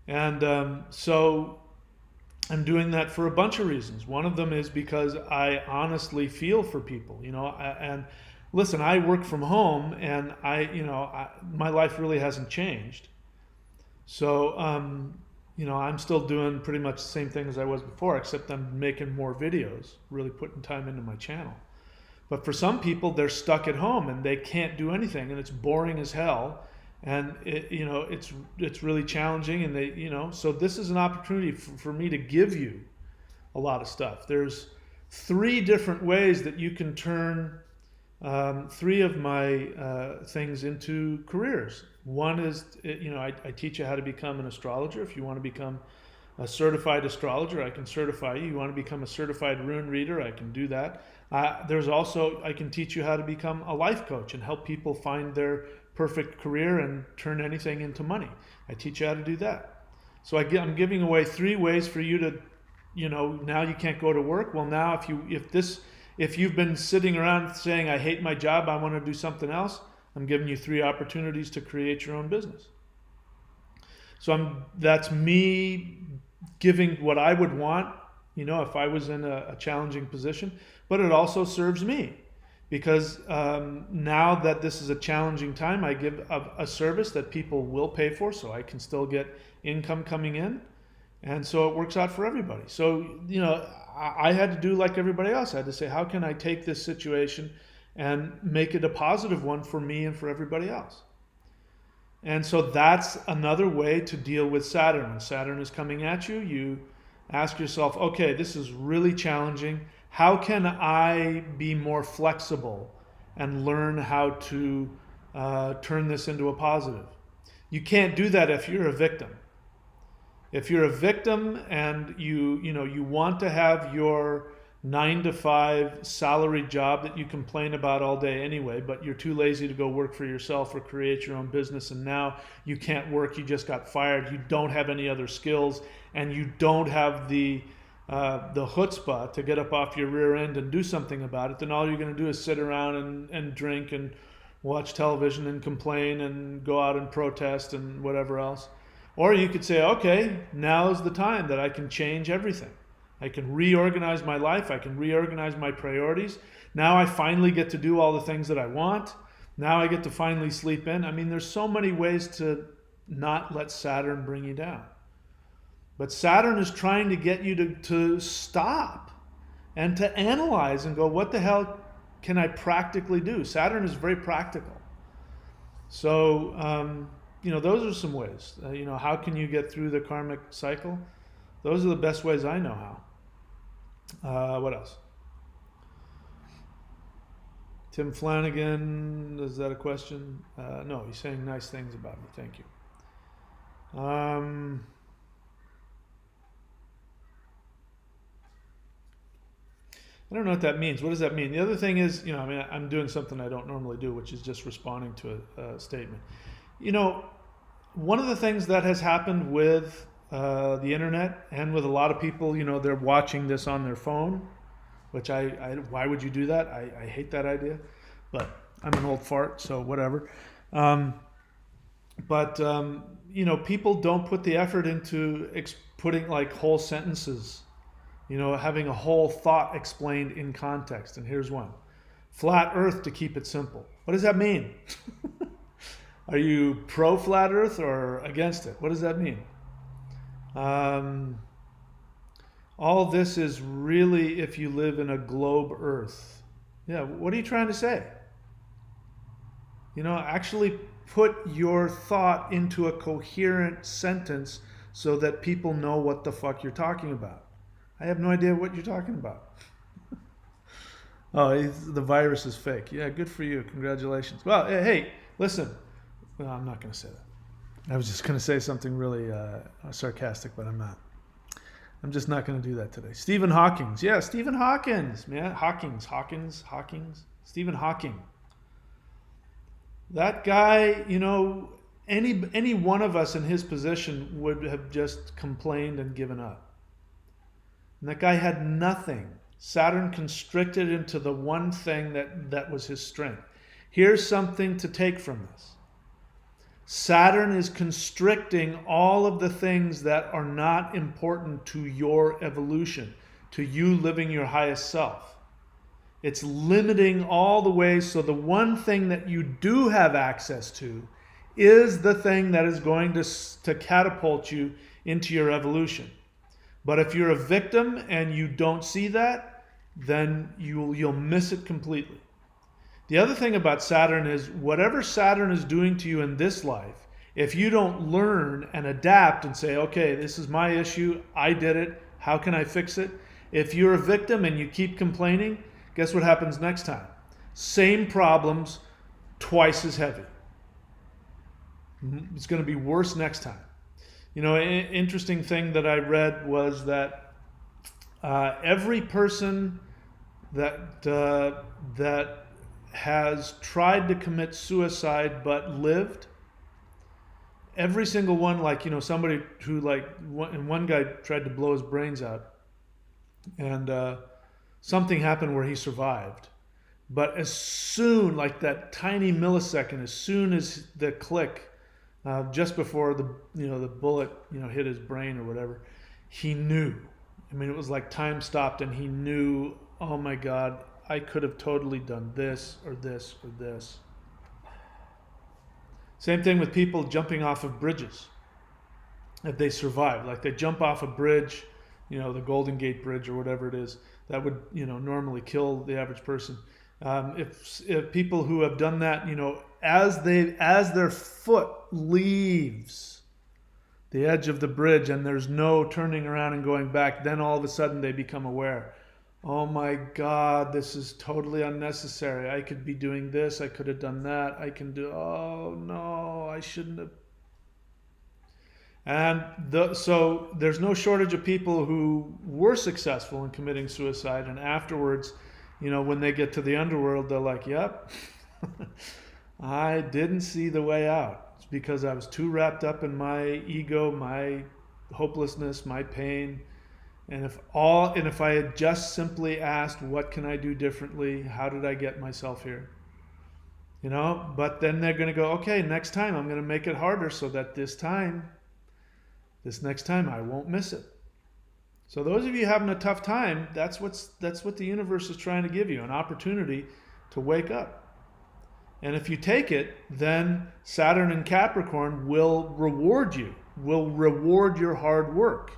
And so I'm doing that for a bunch of reasons. One of them is because I honestly feel for people, and listen, I work from home, and my life really hasn't changed. So, I'm still doing pretty much the same thing as I was before, except I'm making more videos, really putting time into my channel. But for some people, they're stuck at home and they can't do anything, and it's boring as hell. And it's really challenging, and so this is an opportunity for me to give you a lot of stuff. There's 3 different ways that you can turn three of my things into careers. One is, I teach you how to become an astrologer. If you want to become a certified astrologer, I can certify you. You want to become a certified rune reader, I can do that. There's also, I can teach you how to become a life coach and help people find their perfect career and turn anything into money. I teach you how to do that. So I'm giving away 3 ways for you to, now you can't go to work. Well, now if you've been sitting around saying, I hate my job, I want to do something else, I'm giving you 3 opportunities to create your own business. So that's me giving what I would want, if I was in a challenging position, but it also serves me because now that this is a challenging time, I give a service that people will pay for, so I can still get income coming in. And so it works out for everybody. So, I had to do like everybody else. I had to say, how can I take this situation and make it a positive one for me and for everybody else? And so that's another way to deal with Saturn. When Saturn is coming at you, you ask yourself, okay, this is really challenging. How can I be more flexible and learn how to turn this into a positive? You can't do that if you're a victim. If you're a victim and you want to have your 9-to-5 salaried job that you complain about all day anyway, but you're too lazy to go work for yourself or create your own business, and now you can't work, you just got fired, you don't have any other skills, and you don't have the chutzpah to get up off your rear end and do something about it, then all you're going to do is sit around and drink and watch television and complain and go out and protest and whatever else. Or you could say, okay, now's the time that I can change everything. I can reorganize my life. I can reorganize my priorities. Now I finally get to do all the things that I want. Now I get to finally sleep in. I mean, there's so many ways to not let Saturn bring you down. But Saturn is trying to get you to stop and to analyze and go, what the hell can I practically do? Saturn is very practical. So, those are some ways. How can you get through the karmic cycle? Those are the best ways I know how. What else? Tim Flanagan, is that a question? No, he's saying nice things about me. Thank you. I don't know what that means. What does that mean? The other thing is, I'm doing something I don't normally do, which is just responding to a statement. One of the things that has happened with the internet and with a lot of people, they're watching this on their phone, which why would you do that? I hate that idea, but I'm an old fart, so whatever. People don't put the effort into putting like whole sentences, having a whole thought explained in context. And here's one: flat Earth to keep it simple. What does that mean? Are you pro flat Earth or against it? What does that mean? All this is really if you live in a globe Earth. Yeah, what are you trying to say? Actually put your thought into a coherent sentence so that people know what the fuck you're talking about. I have no idea what you're talking about. Oh, the virus is fake. Yeah, good for you. Congratulations. Well, hey, listen. Well, I'm not going to say that. I was just going to say something really sarcastic, but I'm not. I'm just not going to do that today. Stephen Hawking. Yeah, Stephen Hawking, man. Hawking. Stephen Hawking. That guy, any one of us in his position would have just complained and given up. And that guy had nothing. Saturn constricted into the one thing that was his strength. Here's something to take from this. Saturn is constricting all of the things that are not important to your evolution, to you living your highest self. It's limiting all the ways, so the one thing that you do have access to is the thing that is going to catapult you into your evolution. But if you're a victim and you don't see that, then you'll miss it completely. The other thing about Saturn is whatever Saturn is doing to you in this life, if you don't learn and adapt and say, okay, this is my issue, I did it, how can I fix it? If you're a victim and you keep complaining, guess what happens next time? Same problems, twice as heavy. It's going to be worse next time. You know, an interesting thing that I read was that every person that has tried to commit suicide but lived, every single one, like, you know, somebody who, like, one guy tried to blow his brains out, and something happened where he survived. But as soon, like that tiny millisecond, as soon as the click, just before the bullet hit his brain or whatever, he knew. I mean, it was like time stopped, and he knew, oh my God, I could have totally done this or this or this. Same thing with people jumping off of bridges. If they survive, like they jump off a bridge, the Golden Gate Bridge or whatever it is, that would normally kill the average person. If people who have done that, as their foot leaves the edge of the bridge and there's no turning around and going back, then all of a sudden they become aware. Oh my God, this is totally unnecessary. I could be doing this. I could have done that. Oh no, I shouldn't have. And so there's no shortage of people who were successful in committing suicide, and afterwards, when they get to the underworld, they're like, yep, I didn't see the way out. It's because I was too wrapped up in my ego, my hopelessness, my pain. And if I had just simply asked, what can I do differently? How did I get myself here? But then they're going to go, okay, next time I'm going to make it harder so that this next time I won't miss it. So those of you having a tough time, that's what the universe is trying to give you, an opportunity to wake up. And if you take it, then Saturn and Capricorn will reward you, will reward your hard work.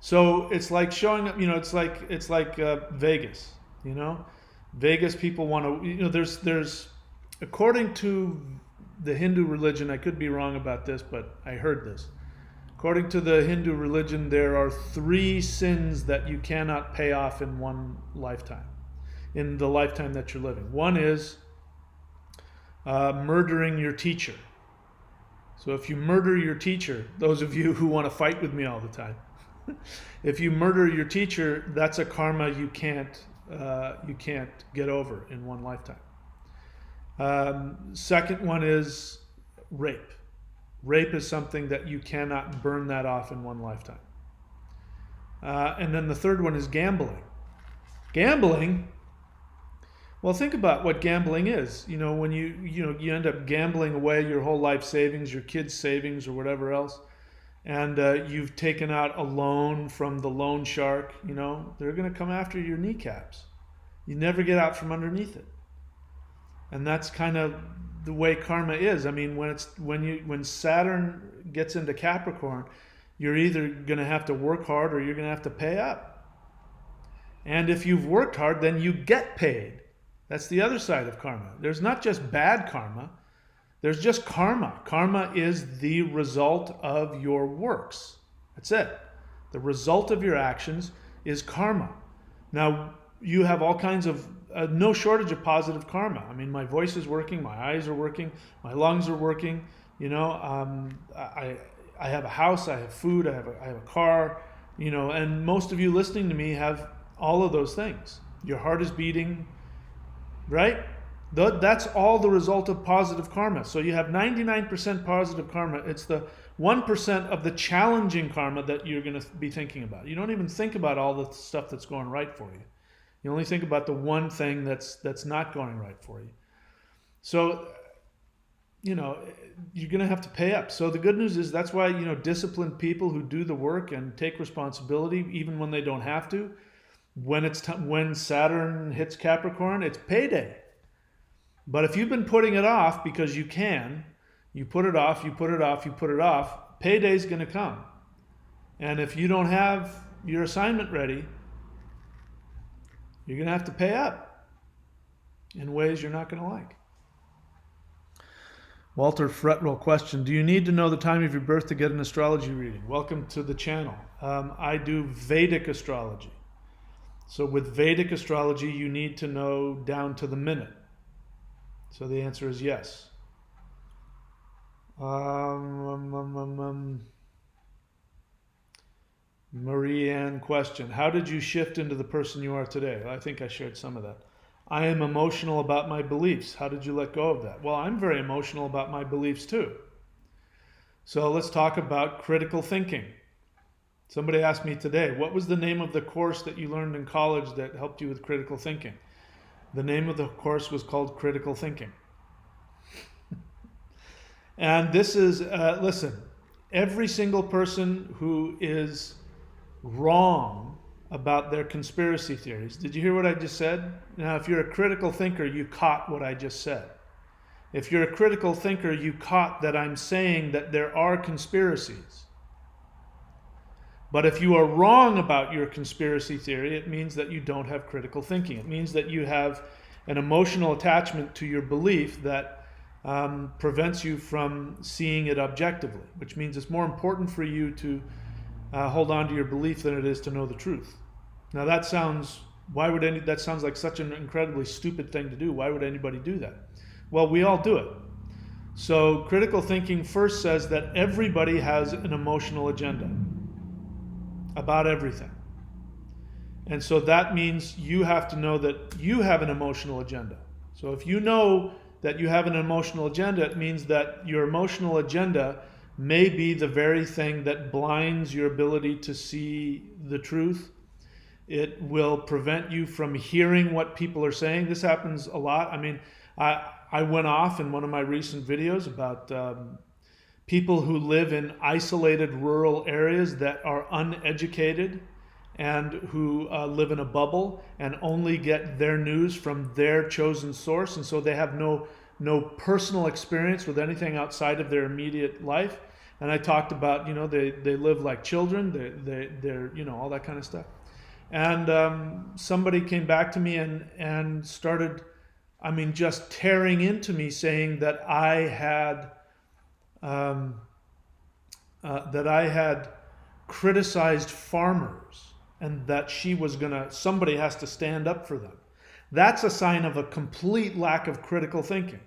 So it's like showing up, it's like Vegas, Vegas people want to, there's, according to the Hindu religion, I could be wrong about this, but I heard this. According to the Hindu religion, there are 3 sins that you cannot pay off in one lifetime, in the lifetime that you're living. One is murdering your teacher. So if you murder your teacher, those of you who want to fight with me all the time, if you murder your teacher, that's a karma you can't get over in one lifetime. Second one is rape. Rape is something that you cannot burn that off in one lifetime. And then the third one is gambling. Gambling, well, think about what gambling is. When you end up gambling away your whole life savings, your kids' savings or whatever else, and you've taken out a loan from the loan shark, they're going to come after your kneecaps. You never get out from underneath it. And that's kind of the way karma is. I mean, when Saturn gets into Capricorn, you're either going to have to work hard or you're going to have to pay up. And if you've worked hard, then you get paid. That's the other side of karma. There's not just bad karma. There's just karma. Karma is the result of your works. That's it. The result of your actions is karma. Now, you have all kinds of, no shortage of positive karma. I mean, my voice is working, my eyes are working, my lungs are working. I have a house, I have food, I have a car, and most of you listening to me have all of those things. Your heart is beating, right? That's all the result of positive karma. So you have 99% positive karma. It's the 1% of the challenging karma that you're going to be thinking about. You don't even think about all the stuff that's going right for you. You only think about the one thing that's not going right for you. So, you're going to have to pay up. So the good news is that's why, disciplined people who do the work and take responsibility, even when they don't have to, when Saturn hits Capricorn, it's payday. But if you've been putting it off because you put it off, payday's going to come. And if you don't have your assignment ready, you're going to have to pay up in ways you're not going to like. Walter Fretwell question, do you need to know the time of your birth to get an astrology reading? Welcome to the channel. I do Vedic astrology. So with Vedic astrology, you need to know down to the minute. So the answer is yes. Marie Ann question. How did you shift into the person you are today? I think I shared some of that. I am emotional about my beliefs. How did you let go of that? Well, I'm very emotional about my beliefs too. So let's talk about critical thinking. Somebody asked me today, what was the name of the course that you learned in college that helped you with critical thinking? The name of the course was called Critical Thinking. And this is, listen, every single person who is wrong about their conspiracy theories. Did you hear what I just said? Now, if you're a critical thinker, you caught what I just said. If you're a critical thinker, you caught that I'm saying that there are conspiracies. But if you are wrong about your conspiracy theory, it means that you don't have critical thinking. It means that you have an emotional attachment to your belief that prevents you from seeing it objectively, which means it's more important for you to hold on to your belief than it is to know the truth. Now that sounds like such an incredibly stupid thing to do. Why would anybody do that? Well, we all do it. So critical thinking first says that everybody has an emotional agenda about everything. And so that means you have to know that you have an emotional agenda. So if you know that you have an emotional agenda, it means that your emotional agenda may be the very thing that blinds your ability to see the truth. It will prevent you from hearing what people are saying. This happens a lot. I mean, I went off in one of my recent videos about people who live in isolated rural areas that are uneducated and who live in a bubble and only get their news from their chosen source. And so they have no personal experience with anything outside of their immediate life. And I talked about, they live like children, they're all that kind of stuff. And somebody came back to me and started, just tearing into me, saying that I had criticized farmers and that somebody has to stand up for them. That's a sign of a complete lack of critical thinking.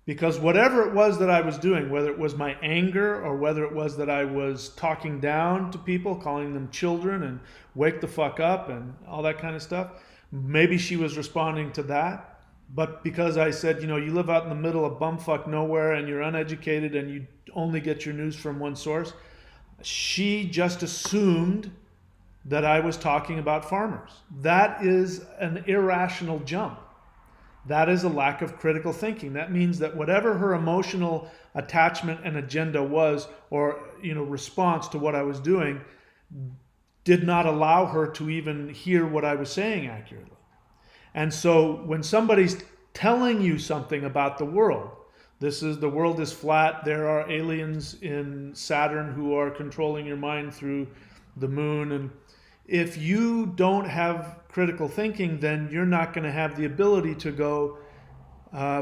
Because whatever it was that I was doing, whether it was my anger or whether it was that I was talking down to people, calling them children and wake the fuck up and all that kind of stuff, maybe she was responding to that. But because I said, you live out in the middle of bumfuck nowhere and you're uneducated and you only get your news from one source, she just assumed that I was talking about farmers. That is an irrational jump. That is a lack of critical thinking. That means that whatever her emotional attachment and agenda was, or response to what I was doing, did not allow her to even hear what I was saying accurately. And so when somebody's telling you something about the world, the world is flat, there are aliens in Saturn who are controlling your mind through the moon, and if you don't have critical thinking, then you're not going to have the ability to go,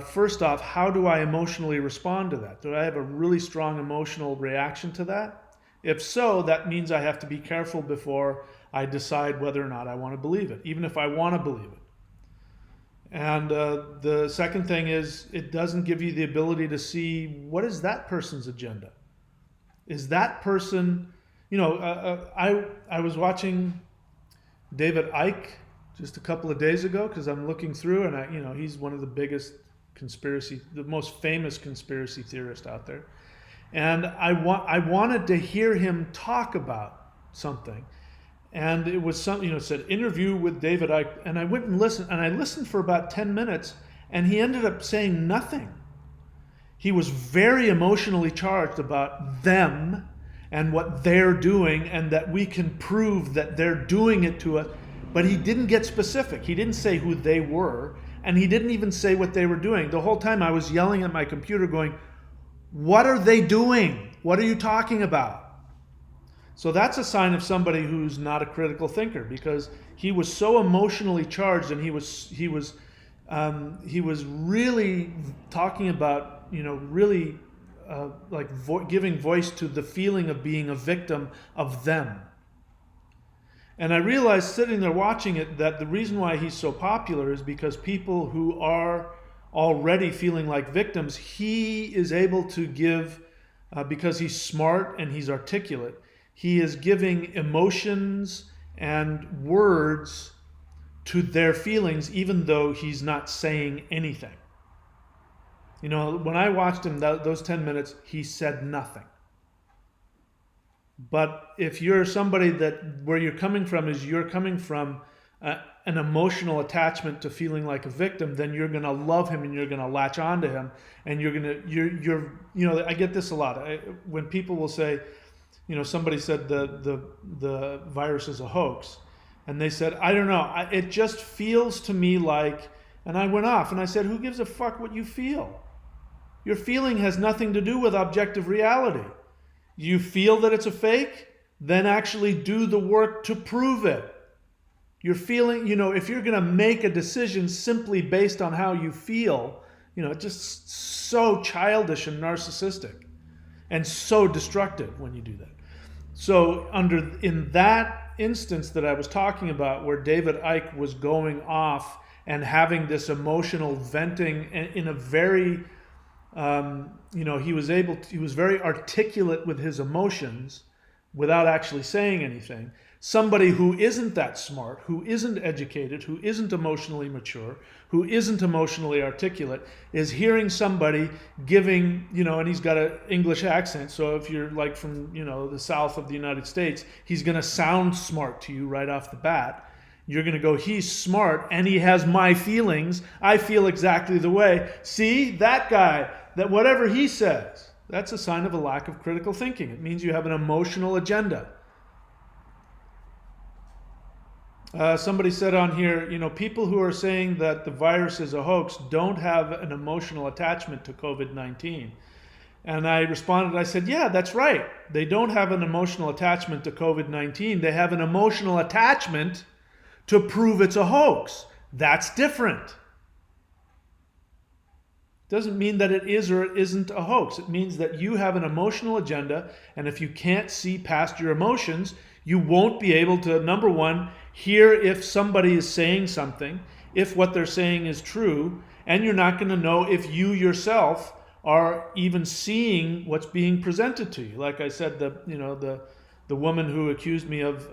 first off, how do I emotionally respond to that? Do I have a really strong emotional reaction to that? If so, that means I have to be careful before I decide whether or not I want to believe it, even if I want to believe it. And the second thing is, it doesn't give you the ability to see what is that person's agenda. Is that person... I was watching David Icke just a couple of days ago because I'm looking through, and he's one of the biggest the most famous conspiracy theorist out there, and I wanted to hear him talk about something, and it was something it said interview with David Icke, and I went and listened, and I listened for about 10 minutes, and he ended up saying nothing. He was very emotionally charged about them and what they're doing, and that we can prove that they're doing it to us. But he didn't get specific. He didn't say who they were, and he didn't even say what they were doing. The whole time I was yelling at my computer going, what are they doing? What are you talking about? So that's a sign of somebody who's not a critical thinker, because he was so emotionally charged, and he was really talking about, really giving voice to the feeling of being a victim of them. And I realized sitting there watching it that the reason why he's so popular is because people who are already feeling like victims, he is able to give, because he's smart and he's articulate, he is giving emotions and words to their feelings, even though he's not saying anything. You know, when I watched him those 10 minutes, he said nothing. But if you're somebody that where you're coming from is you're coming from an emotional attachment to feeling like a victim, then you're going to love him and you're going to latch onto him, and you're you know, I get this a lot. When people will say, you know, somebody said the virus is a hoax, and they said, I don't know, it just feels to me like, and I went off and I said, who gives a fuck what you feel? Your feeling has nothing to do with objective reality. You feel that it's a fake, then actually do the work to prove it. You're feeling, you know, if you're going to make a decision simply based on how you feel, you know, it's just so childish and narcissistic and so destructive when you do that. So in that instance that I was talking about, where David Icke was going off and having this emotional venting in a very, you know, he was very articulate with his emotions without actually saying anything. Somebody who isn't that smart, who isn't educated, who isn't emotionally mature, who isn't emotionally articulate, is hearing somebody giving, you know, and he's got an English accent. So if you're like from, you know, the south of the United States, he's going to sound smart to you right off the bat. You're going to go, he's smart and he has my feelings. I feel exactly the way. See, that guy, that whatever he says, that's a sign of a lack of critical thinking. It means you have an emotional agenda. Somebody said on here, you know, people who are saying that the virus is a hoax don't have an emotional attachment to COVID-19. And I responded, I said, yeah, that's right. They don't have an emotional attachment to COVID-19. They have an emotional attachment to prove it's a hoax. That's different. Doesn't mean that it is or it isn't a hoax. It means that you have an emotional agenda, and if you can't see past your emotions, you won't be able to, number one, hear if somebody is saying something, if what they're saying is true, and you're not going to know if you yourself are even seeing what's being presented to you. Like I said, the woman who accused me of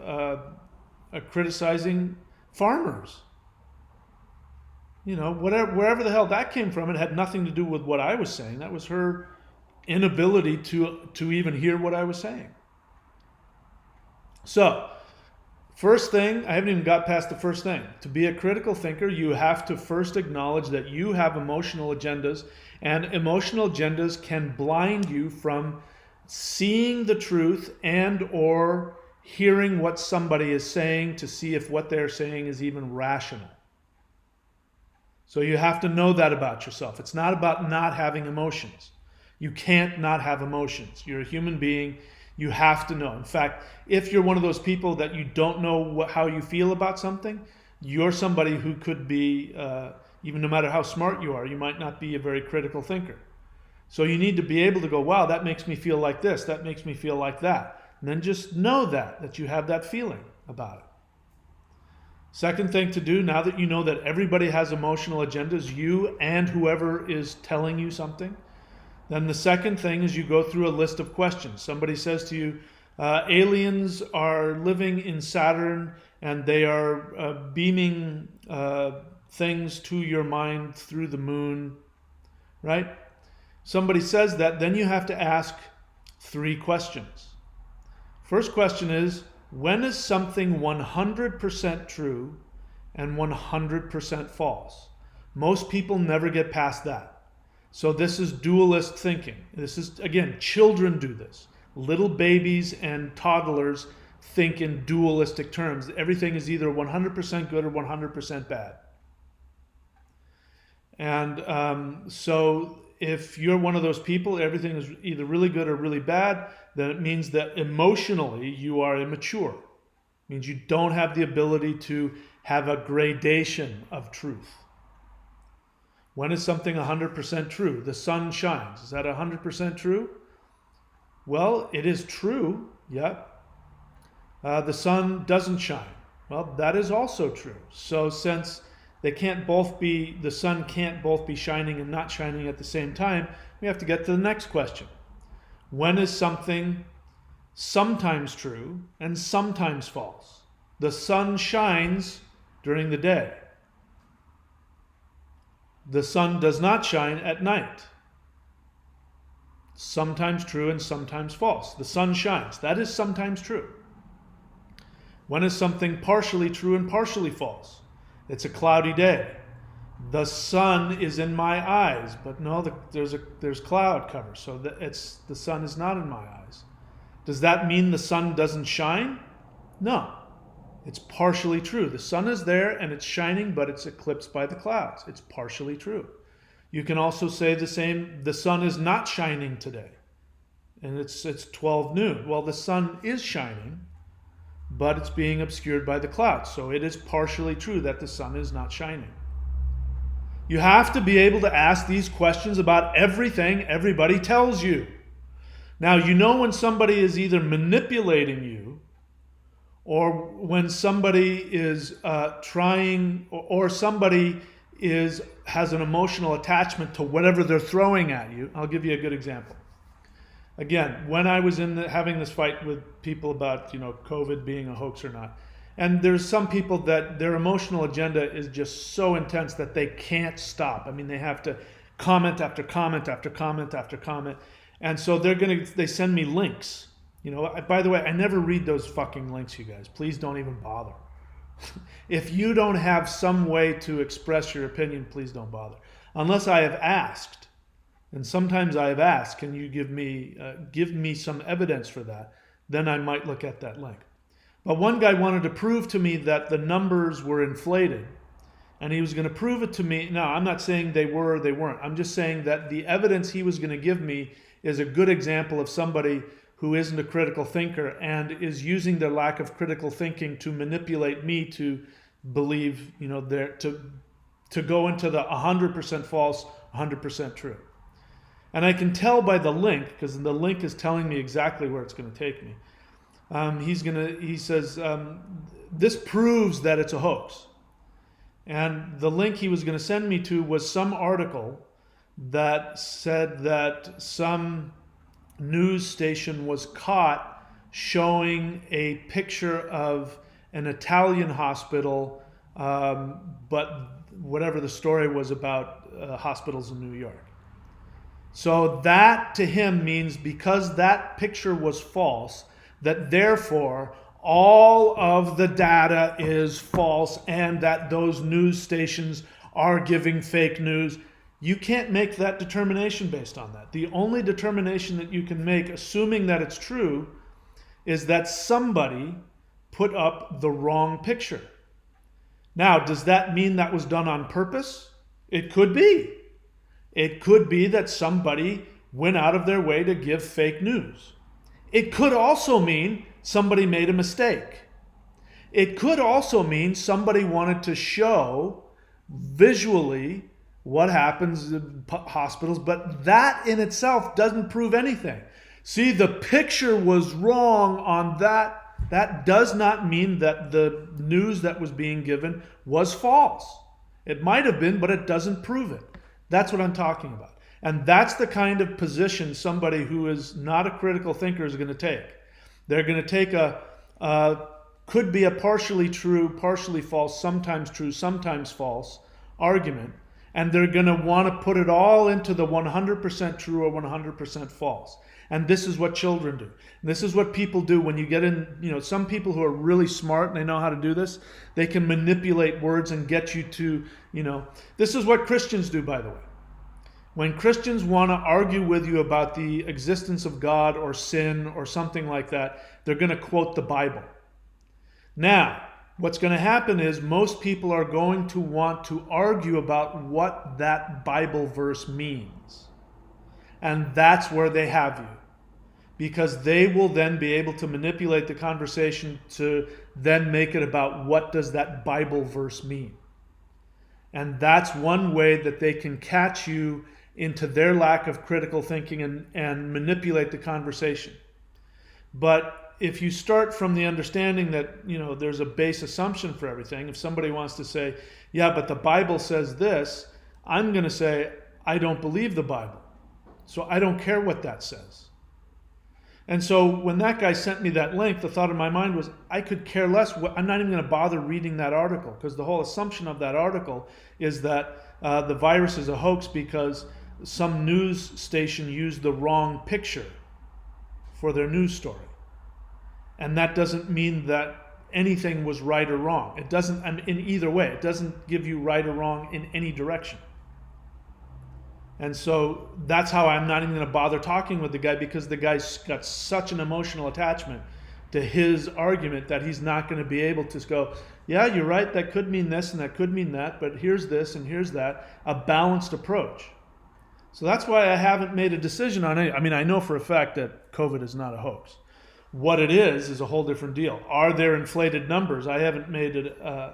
criticizing farmers. You know, wherever the hell that came from, it had nothing to do with what I was saying. That was her inability to even hear what I was saying. So, first thing, I haven't even got past the first thing. To be a critical thinker, you have to first acknowledge that you have emotional agendas, and emotional agendas can blind you from seeing the truth and or hearing what somebody is saying to see if what they're saying is even rational. So you have to know that about yourself. It's not about not having emotions. You can't not have emotions. You're a human being. You have to know. In fact, if you're one of those people that you don't know how you feel about something, you're somebody who could be, even no matter how smart you are, you might not be a very critical thinker. So you need to be able to go, wow, that makes me feel like this. That makes me feel like that. And then just know that you have that feeling about it. Second thing to do, now that you know that everybody has emotional agendas, you and whoever is telling you something, then the second thing is you go through a list of questions. Somebody says to you, aliens are living in Saturn and they are beaming things to your mind through the moon, right? Somebody says that, then you have to ask 3 questions. First question is, when is something 100% true and 100% false? Most people never get past that. So this is dualist thinking. This is, again, children do this. Little babies and toddlers think in dualistic terms. Everything is either 100% good or 100% bad. And so if you're one of those people, everything is either really good or really bad, then it means that emotionally you are immature. It means you don't have the ability to have a gradation of truth. When is something 100% true? The sun shines. Is that 100% true? Well, it is true, yeah. The sun doesn't shine. Well, that is also true. So since they can't both be, the sun can't both be shining and not shining at the same time, we have to get to the next question. When is something sometimes true and sometimes false? The sun shines during the day. The sun does not shine at night. Sometimes true and sometimes false. The sun shines. That is sometimes true. When is something partially true and partially false? It's a cloudy day. The sun is in my eyes, but no, there's cloud cover, so the sun is not in my eyes. Does that mean the sun doesn't shine? No. It's partially true. The sun is there and it's shining, but it's eclipsed by the clouds. It's partially true. You can also say the same, the sun is not shining today. And it's 12 noon. Well, the sun is shining, but it's being obscured by the clouds. So it is partially true that the sun is not shining. You have to be able to ask these questions about everything everybody tells you. Now, you know when somebody is either manipulating you, or when somebody is trying, or somebody has an emotional attachment to whatever they're throwing at you. I'll give you a good example. Again, when I was having this fight with people about COVID being a hoax or not, and there's some people that their emotional agenda is just so intense that they can't stop. I mean, they have to comment after comment after comment after comment, and so they send me links. By the way, I never read those fucking links, you guys. Please don't even bother. If you don't have some way to express your opinion, please don't bother. Unless I have asked, and sometimes I have asked, can you give me some evidence for that? Then I might look at that link. But one guy wanted to prove to me that the numbers were inflated, and he was going to prove it to me. Now, I'm not saying they were or they weren't. I'm just saying that the evidence he was going to give me is a good example of somebody who isn't a critical thinker and is using their lack of critical thinking to manipulate me to believe, to go into the 100% false, 100% true. And I can tell by the link, because the link is telling me exactly where it's going to take me. He says, this proves that it's a hoax. And the link he was going to send me to was some article that said that some news station was caught showing a picture of an Italian hospital, but whatever the story was about hospitals in New York. So that to him means because that picture was false, that therefore all of the data is false and that those news stations are giving fake news. You can't make that determination based on that. The only determination that you can make, assuming that it's true, is that somebody put up the wrong picture. Now, does that mean that was done on purpose? It could be. It could be that somebody went out of their way to give fake news. It could also mean somebody made a mistake. It could also mean somebody wanted to show visually what happens in hospitals, but that in itself doesn't prove anything. See, the picture was wrong on that. That does not mean that the news that was being given was false. It might have been, but it doesn't prove it. That's what I'm talking about. And that's the kind of position somebody who is not a critical thinker is going to take. They're going to take could be a partially true, partially false, sometimes true, sometimes false argument, and they're going to want to put it all into the 100% true or 100% false. And this is what children do. And this is what people do when you get in, some people who are really smart and they know how to do this, they can manipulate words and get you to, this is what Christians do, by the way. When Christians want to argue with you about the existence of God or sin or something like that, they're going to quote the Bible. Now, what's going to happen is most people are going to want to argue about what that Bible verse means. And that's where they have you. Because they will then be able to manipulate the conversation to then make it about what does that Bible verse mean. And that's one way that they can catch you into their lack of critical thinking and manipulate the conversation. But if you start from the understanding that, there's a base assumption for everything, if somebody wants to say, yeah, but the Bible says this, I'm going to say, I don't believe the Bible. So I don't care what that says. And so when that guy sent me that link, the thought in my mind was, I could care less. I'm not even going to bother reading that article, because the whole assumption of that article is that the virus is a hoax because some news station used the wrong picture for their news story. And that doesn't mean that anything was right or wrong. It doesn't, in either way, it doesn't give you right or wrong in any direction. And so that's how I'm not even going to bother talking with the guy, because the guy's got such an emotional attachment to his argument that he's not going to be able to go, yeah, you're right, that could mean this and that could mean that, but here's this and here's that, a balanced approach. So that's why I haven't made a decision on it. I mean, I know for a fact that COVID is not a hoax. What it is a whole different deal. Are there inflated numbers? I haven't made it. I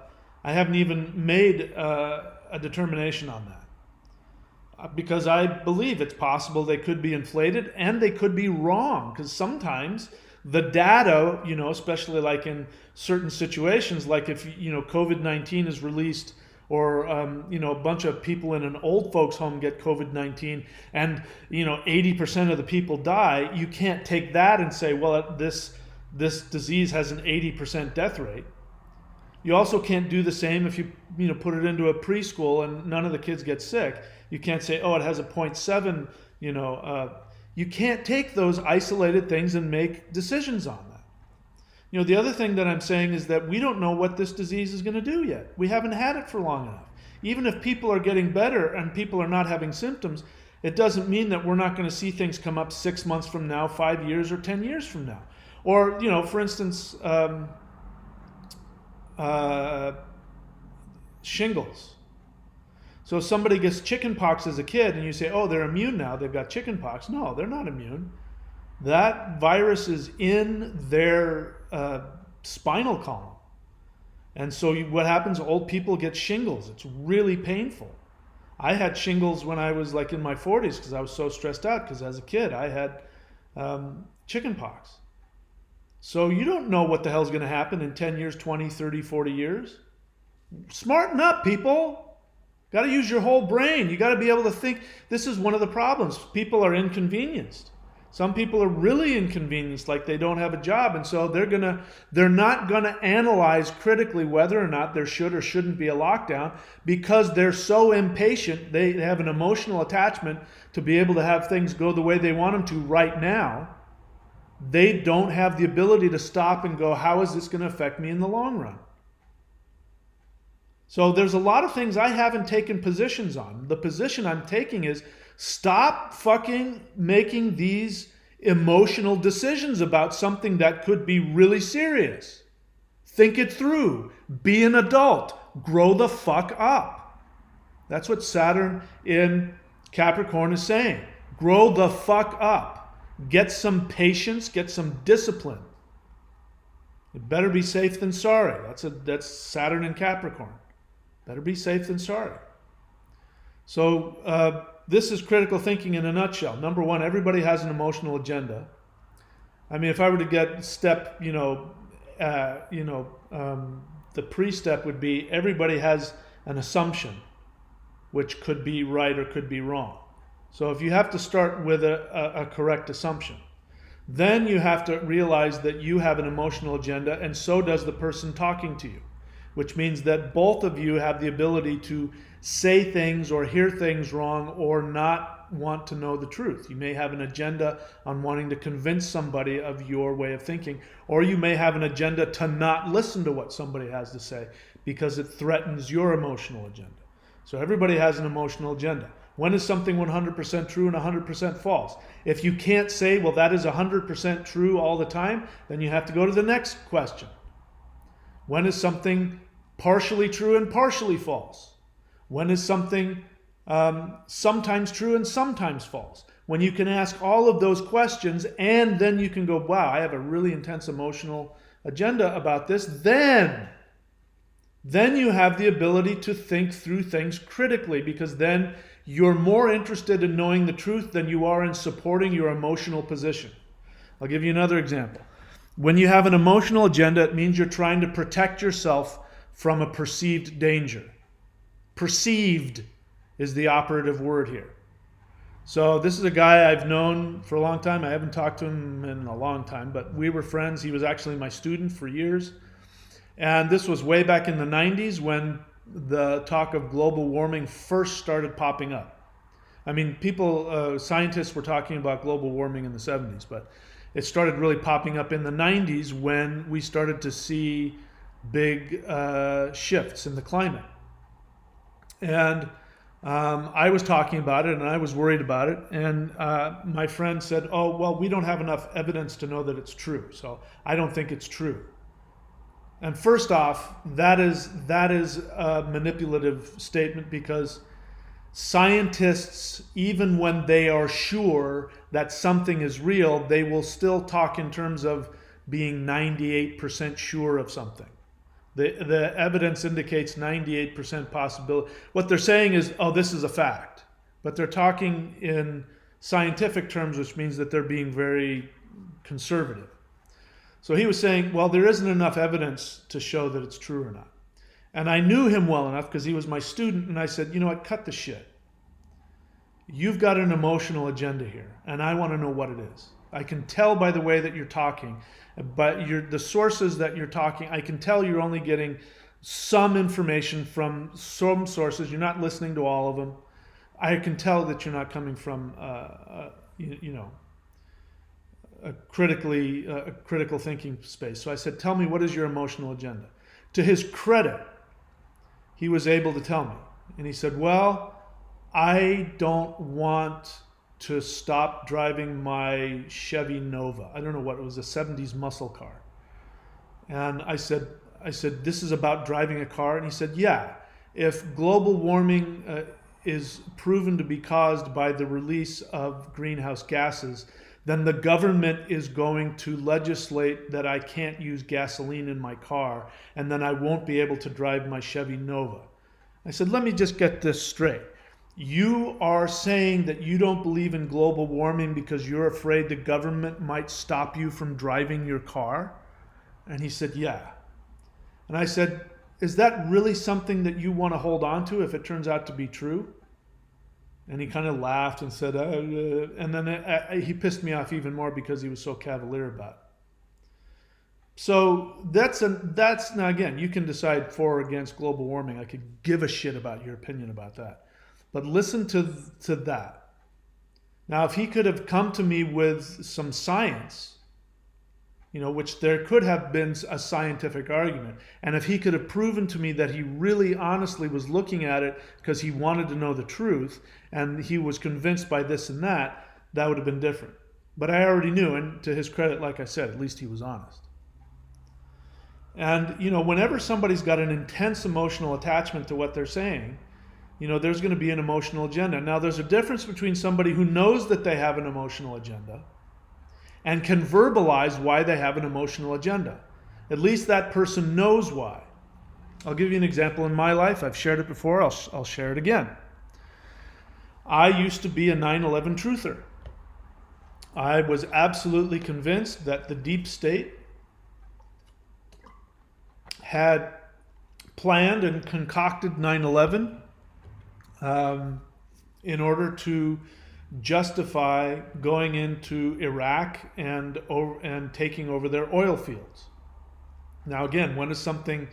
haven't even made a determination on that, because I believe it's possible they could be inflated and they could be wrong. Because sometimes the data, especially like in certain situations, like if COVID-19 is released, or a bunch of people in an old folks home get COVID-19 and 80% of the people die, you can't take that and say, well, this disease has an 80% death rate. You also can't do the same if you put it into a preschool and none of the kids get sick. You can't say, oh, it has a 0.7, you can't take those isolated things and make decisions on that. The other thing that I'm saying is that we don't know what this disease is going to do yet. We haven't had it for long enough. Even if people are getting better and people are not having symptoms, it doesn't mean that we're not going to see things come up 6 months from now, 5 years, or 10 years from now. Or, for instance, shingles. So somebody gets chickenpox as a kid and you say, oh, they're immune now, they've got chickenpox. No, they're not immune. That virus is in their spinal column. And so what happens? Old people get shingles. It's really painful. I had shingles when I was like in my 40s because I was so stressed out, because as a kid I had chickenpox. So you don't know what the hell's going to happen in 10 years, 20, 30, 40 years. Smarten up, people. Got to use your whole brain. You got to be able to think. This is one of the problems. People are inconvenienced. Some people are really inconvenienced, like they don't have a job, and so they're not gonna analyze critically whether or not there should or shouldn't be a lockdown, because they're so impatient. They have an emotional attachment to be able to have things go the way they want them to right now. They don't have the ability to stop and go, how is this going to affect me in the long run? So there's a lot of things I haven't taken positions on. The position I'm taking is, stop fucking making these emotional decisions about something that could be really serious. Think it through. Be an adult. Grow the fuck up. That's what Saturn in Capricorn is saying. Grow the fuck up. Get some patience. Get some discipline. It better be safe than sorry. That's Saturn in Capricorn. Better be safe than sorry. So this is critical thinking in a nutshell. Number one, everybody has an emotional agenda. I mean, if I were to get step, the pre-step would be everybody has an assumption, which could be right or could be wrong. So if you have to start with a correct assumption, then you have to realize that you have an emotional agenda, and so does the person talking to you, which means that both of you have the ability to say things or hear things wrong or not want to know the truth. You may have an agenda on wanting to convince somebody of your way of thinking, or you may have an agenda to not listen to what somebody has to say because it threatens your emotional agenda. So everybody has an emotional agenda. When is something 100% true and 100% false? If you can't say, well, that is 100% true all the time, then you have to go to the next question. When is something partially true and partially false? When is something sometimes true and sometimes false? When you can ask all of those questions and then you can go, wow, I have a really intense emotional agenda about this, then you have the ability to think through things critically, because then you're more interested in knowing the truth than you are in supporting your emotional position. I'll give you another example. When you have an emotional agenda, it means you're trying to protect yourself from a perceived danger. Perceived is the operative word here. So this is a guy I've known for a long time. I haven't talked to him in a long time, but we were friends. He was actually my student for years. And this was way back in the 90s when the talk of global warming first started popping up. I mean, scientists were talking about global warming in the 70s, but it started really popping up in the 90s when we started to see big shifts in the climate. And I was talking about it and I was worried about it. And my friend said, oh, well, we don't have enough evidence to know that it's true. So I don't think it's true. And first off, that is a manipulative statement, because scientists, even when they are sure that something is real, they will still talk in terms of being 98% sure of something. The evidence indicates 98% possibility. What they're saying is, oh, this is a fact. But they're talking in scientific terms, which means that they're being very conservative. So he was saying, well, there isn't enough evidence to show that it's true or not. And I knew him well enough because he was my student, and I said, you know what, cut the shit. You've got an emotional agenda here, and I want to know what it is. I can tell by the way that you're talking, but the sources that you're talking, I can tell you're only getting some information from some sources. You're not listening to all of them. I can tell that you're not coming from, a critical thinking space. So I said, tell me, what is your emotional agenda? To his credit, he was able to tell me. And he said, well, I don't want to stop driving my Chevy Nova. I don't know what it was, a 70s muscle car. And I said, this is about driving a car? And he said, yeah. If global warming is proven to be caused by the release of greenhouse gases, then the government is going to legislate that I can't use gasoline in my car, and then I won't be able to drive my Chevy Nova. I said, let me just get this straight. You are saying that you don't believe in global warming because you're afraid the government might stop you from driving your car? And he said, yeah. And I said, is that really something that you want to hold on to if it turns out to be true? And he kind of laughed and said, and then he pissed me off even more because he was so cavalier about it. So that's now again, you can decide for or against global warming. I could give a shit about your opinion about that. But listen to that. Now, if he could have come to me with some science, which there could have been a scientific argument, and if he could have proven to me that he really honestly was looking at it because he wanted to know the truth, and he was convinced by this and that, that would have been different. But I already knew, and to his credit, like I said, at least he was honest. And, whenever somebody's got an intense emotional attachment to what they're saying, there's going to be an emotional agenda. Now, there's a difference between somebody who knows that they have an emotional agenda and can verbalize why they have an emotional agenda. At least that person knows why. I'll give you an example in my life. I've shared it before. I'll share it again. I used to be a 9/11 truther. I was absolutely convinced that the deep state had planned and concocted 9/11 in order to justify going into Iraq and taking over their oil fields. Now again, when is something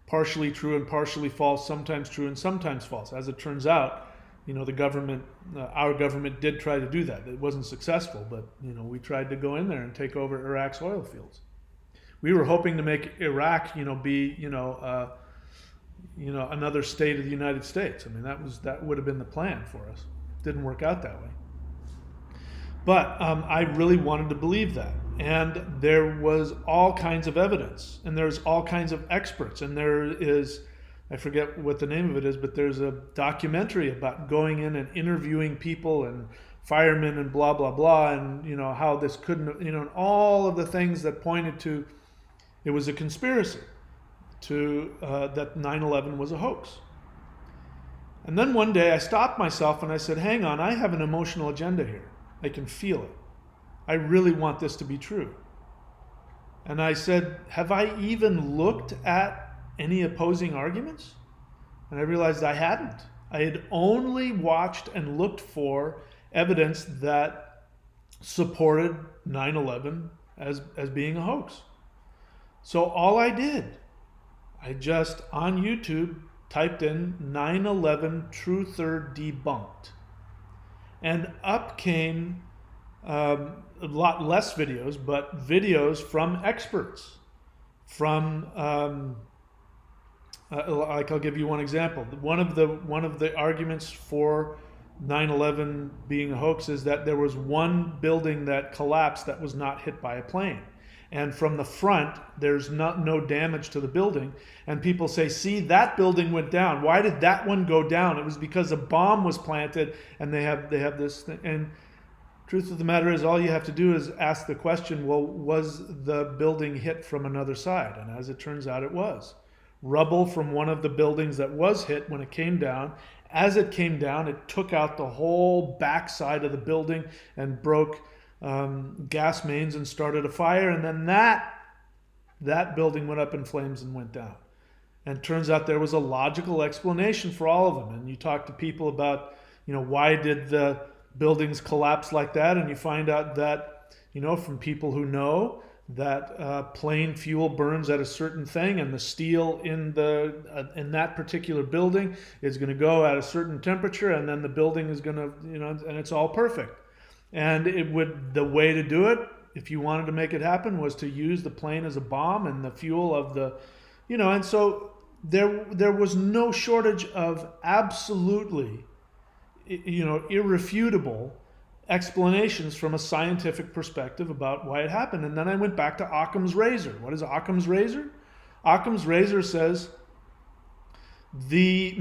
partially true and partially false, sometimes true and sometimes false? As it turns out, the government, our government did try to do that. It wasn't successful, but we tried to go in there and take over Iraq's oil fields. We were hoping to make Iraq, be another state of the United States. I mean, that would have been the plan for us. Didn't work out that way. But I really wanted to believe that. And there was all kinds of evidence, and there's all kinds of experts, and there is, I forget what the name of it is, but there's a documentary about going in and interviewing people and firemen and blah, blah, blah, and how this couldn't, and all of the things that pointed to it was a conspiracy, to that 9/11 was a hoax. And then one day I stopped myself and I said, hang on, I have an emotional agenda here. I can feel it. I really want this to be true. And I said, have I even looked at any opposing arguments? And I realized I hadn't. I had only watched and looked for evidence that supported 9/11 as being a hoax. So all I did, I just on YouTube typed in 9/11 truther debunked. And up came a lot less videos, but videos from experts. From like I'll give you one example. One of the arguments for 9/11 being a hoax is that there was one building that collapsed that was not hit by a plane. And from the front, there's no damage to the building. And people say, see, that building went down. Why did that one go down? It was because a bomb was planted, and they have this thing. And truth of the matter is, all you have to do is ask the question, well, was the building hit from another side? And as it turns out, it was. Rubble from one of the buildings that was hit when it came down. As it came down, it took out the whole backside of the building and broke gas mains and started a fire, and then that building went up in flames and went down. And it turns out there was a logical explanation for all of them. And you talk to people about, why did the buildings collapse like that, and you find out that, from people who know that plane fuel burns at a certain thing, and the steel in that particular building is going to go at a certain temperature, and then the building is going to, and it's all perfect. And the way to do it, if you wanted to make it happen, was to use the plane as a bomb and the fuel of the, and so there was no shortage of absolutely, irrefutable explanations from a scientific perspective about why it happened. And then I went back to Occam's razor. What is Occam's razor? Occam's razor says the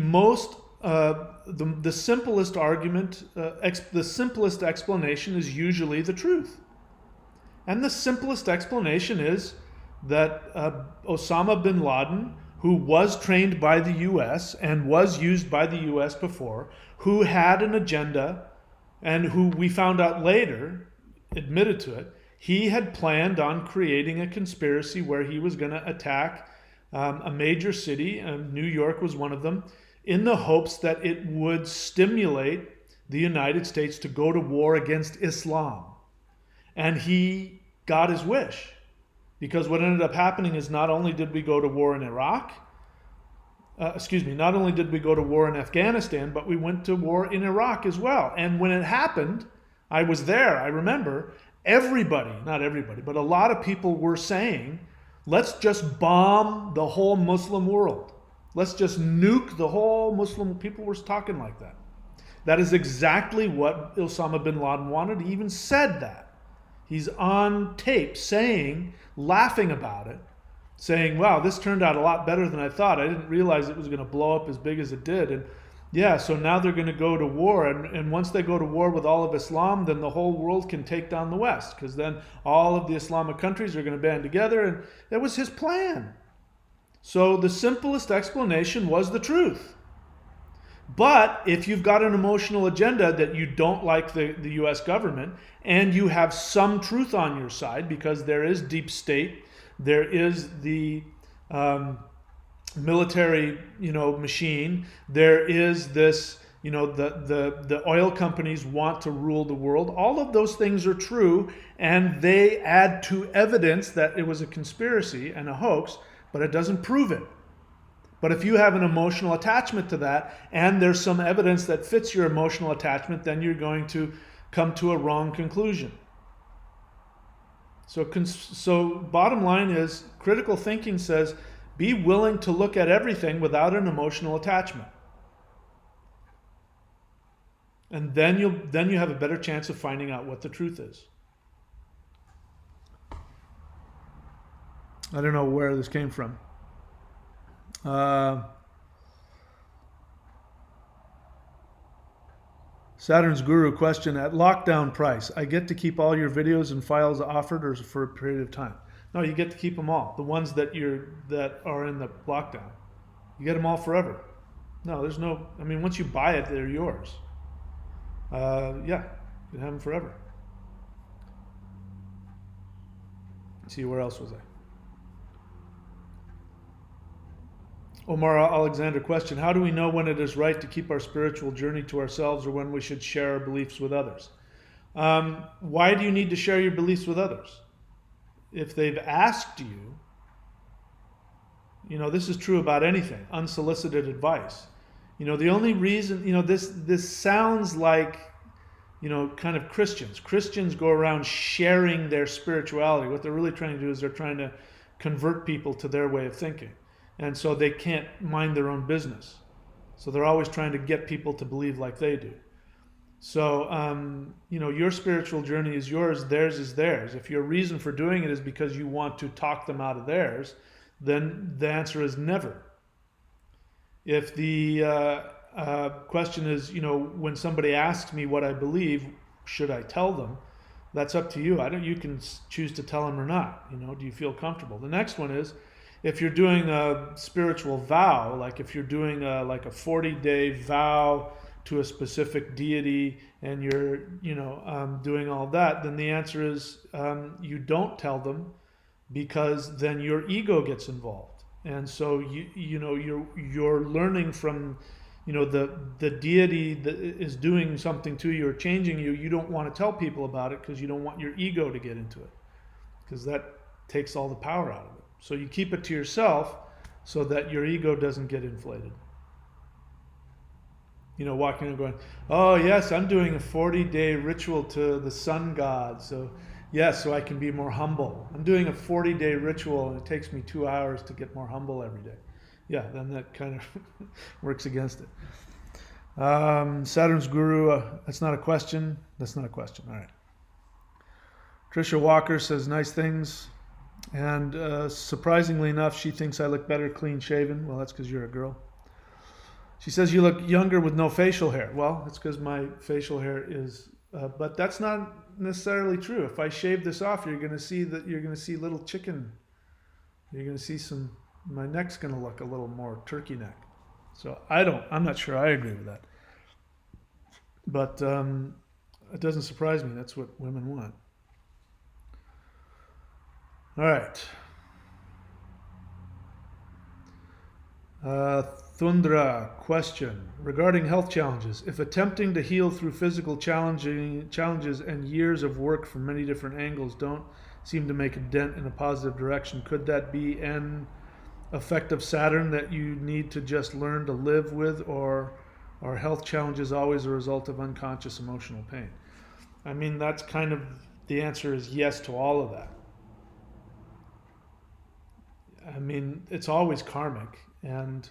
simplest argument, the simplest explanation is usually the truth. And the simplest explanation is that Osama bin Laden, who was trained by the US and was used by the US before, who had an agenda, and who we found out later admitted to it, he had planned on creating a conspiracy where he was going to attack a major city, and New York was one of them, in the hopes that it would stimulate the United States to go to war against Islam. And he got his wish. Because what ended up happening is not only did we go to war in Iraq, not only did we go to war in Afghanistan, but we went to war in Iraq as well. And when it happened, I was there, I remember, not everybody, but a lot of people were saying, let's just bomb the whole Muslim world. Let's just nuke the whole Muslim. People were talking like that. That is exactly what Osama bin Laden wanted. He even said that. He's on tape laughing about it, saying, wow, this turned out a lot better than I thought. I didn't realize it was going to blow up as big as it did. And yeah, so now they're going to go to war. And once they go to war with all of Islam, then the whole world can take down the West, because then all of the Islamic countries are going to band together. And that was his plan. So the simplest explanation was the truth. But if you've got an emotional agenda that you don't like the US government, and you have some truth on your side, because there is deep state, there is the military, machine, there is this, the oil companies want to rule the world. All of those things are true, and they add to evidence that it was a conspiracy and a hoax, but it doesn't prove it. But if you have an emotional attachment to that, and there's some evidence that fits your emotional attachment, then you're going to come to a wrong conclusion. So bottom line is, critical thinking says, be willing to look at everything without an emotional attachment. And then you have a better chance of finding out what the truth is. I don't know where this came from. Saturn's Guru question, at lockdown price, I get to keep all your videos and files offered, or for a period of time? No, you get to keep them all. The ones that are in the lockdown. You get them all forever. No, there's no, once you buy it, they're yours. Yeah, you can have them forever. Let's see, where else was I? Omar Alexander question, how do we know when it is right to keep our spiritual journey to ourselves or when we should share our beliefs with others? Why do you need to share your beliefs with others? If they've asked you, this is true about anything, unsolicited advice. The only reason, this sounds like, kind of Christians. Christians go around sharing their spirituality. What they're really trying to do is they're trying to convert people to their way of thinking. And so they can't mind their own business. So they're always trying to get people to believe like they do. So, your spiritual journey is yours, theirs is theirs. If your reason for doing it is because you want to talk them out of theirs, then the answer is never. If the question is, when somebody asks me what I believe, should I tell them? That's up to you. You can choose to tell them or not. Do you feel comfortable? The next one is, if you're doing a spiritual vow, like if you're doing a 40-day vow to a specific deity and you're, doing all that, then the answer is you don't tell them, because then your ego gets involved. And so you're learning from the deity that is doing something to you or changing you. You don't want to tell people about it because you don't want your ego to get into it, because that takes all the power out of it. So you keep it to yourself so that your ego doesn't get inflated. Walking and going, oh yes, I'm doing a 40-day ritual to the sun god, so yes, so I can be more humble. I'm doing a 40-day ritual and it takes me 2 hours to get more humble every day. Yeah, then that kind of works against it. Saturn's guru, that's not a question. That's not a question. All right. Trisha Walker says nice things. And surprisingly enough, she thinks I look better clean shaven. Well, that's because you're a girl. She says you look younger with no facial hair. Well, that's because my facial hair is, but that's not necessarily true. If I shave this off, you're going to see little chicken. You're going to see my neck's going to look a little more turkey neck. So I'm not sure I agree with that. But it doesn't surprise me. That's what women want. All right. Thundra question regarding health challenges. If attempting to heal through physical challenges and years of work from many different angles don't seem to make a dent in a positive direction, could that be an effect of Saturn that you need to just learn to live with, or are health challenges always a result of unconscious emotional pain? I mean, that's kind of, the answer is yes to all of that. I mean, it's always karmic, and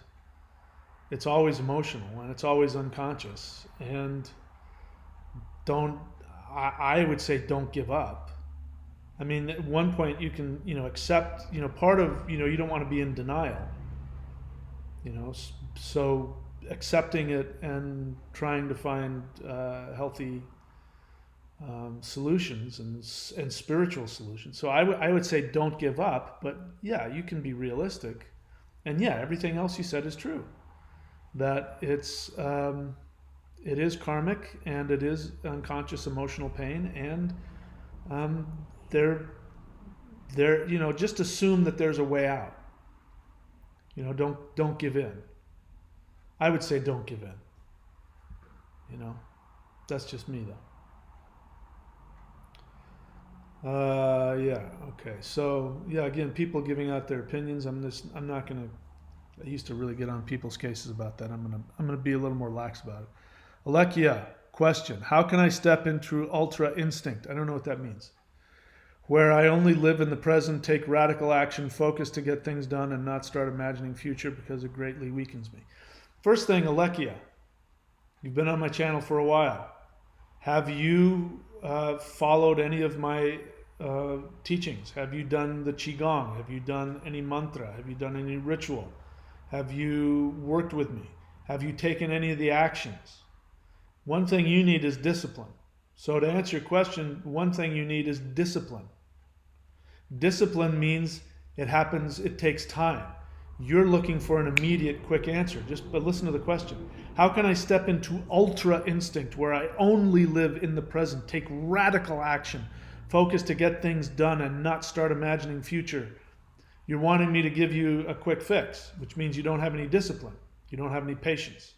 it's always emotional, and it's always unconscious. And I would say don't give up. I mean, at one point you can, accept, part of, you don't want to be in denial, so accepting it and trying to find healthy solutions and spiritual solutions. So I would say don't give up, but yeah, you can be realistic. And yeah, everything else you said is true. That it is karmic, and it is unconscious emotional pain, and just assume that there's a way out. Don't give in. I would say don't give in. That's just me though. Yeah. Okay. So yeah, again, people giving out their opinions. I'm not gonna. I used to really get on people's cases about that. I'm gonna be a little more lax about it. Alekia question: how can I step into ultra instinct? I don't know what that means. Where I only live in the present, take radical action, focus to get things done, and not start imagining future because it greatly weakens me. First thing, Alekia, you've been on my channel for a while. Have you followed any of my teachings? Have you done the Qigong? Have you done any mantra? Have you done any ritual? Have you worked with me? Have you taken any of the actions? One thing you need is discipline. So to answer your question, one thing you need is discipline. Discipline means it takes time. You're looking for an immediate, quick answer. But listen to the question. How can I step into ultra instinct where I only live in the present, take radical action, focus to get things done, and not start imagining future? You're wanting me to give you a quick fix, which means you don't have any discipline. You don't have any patience.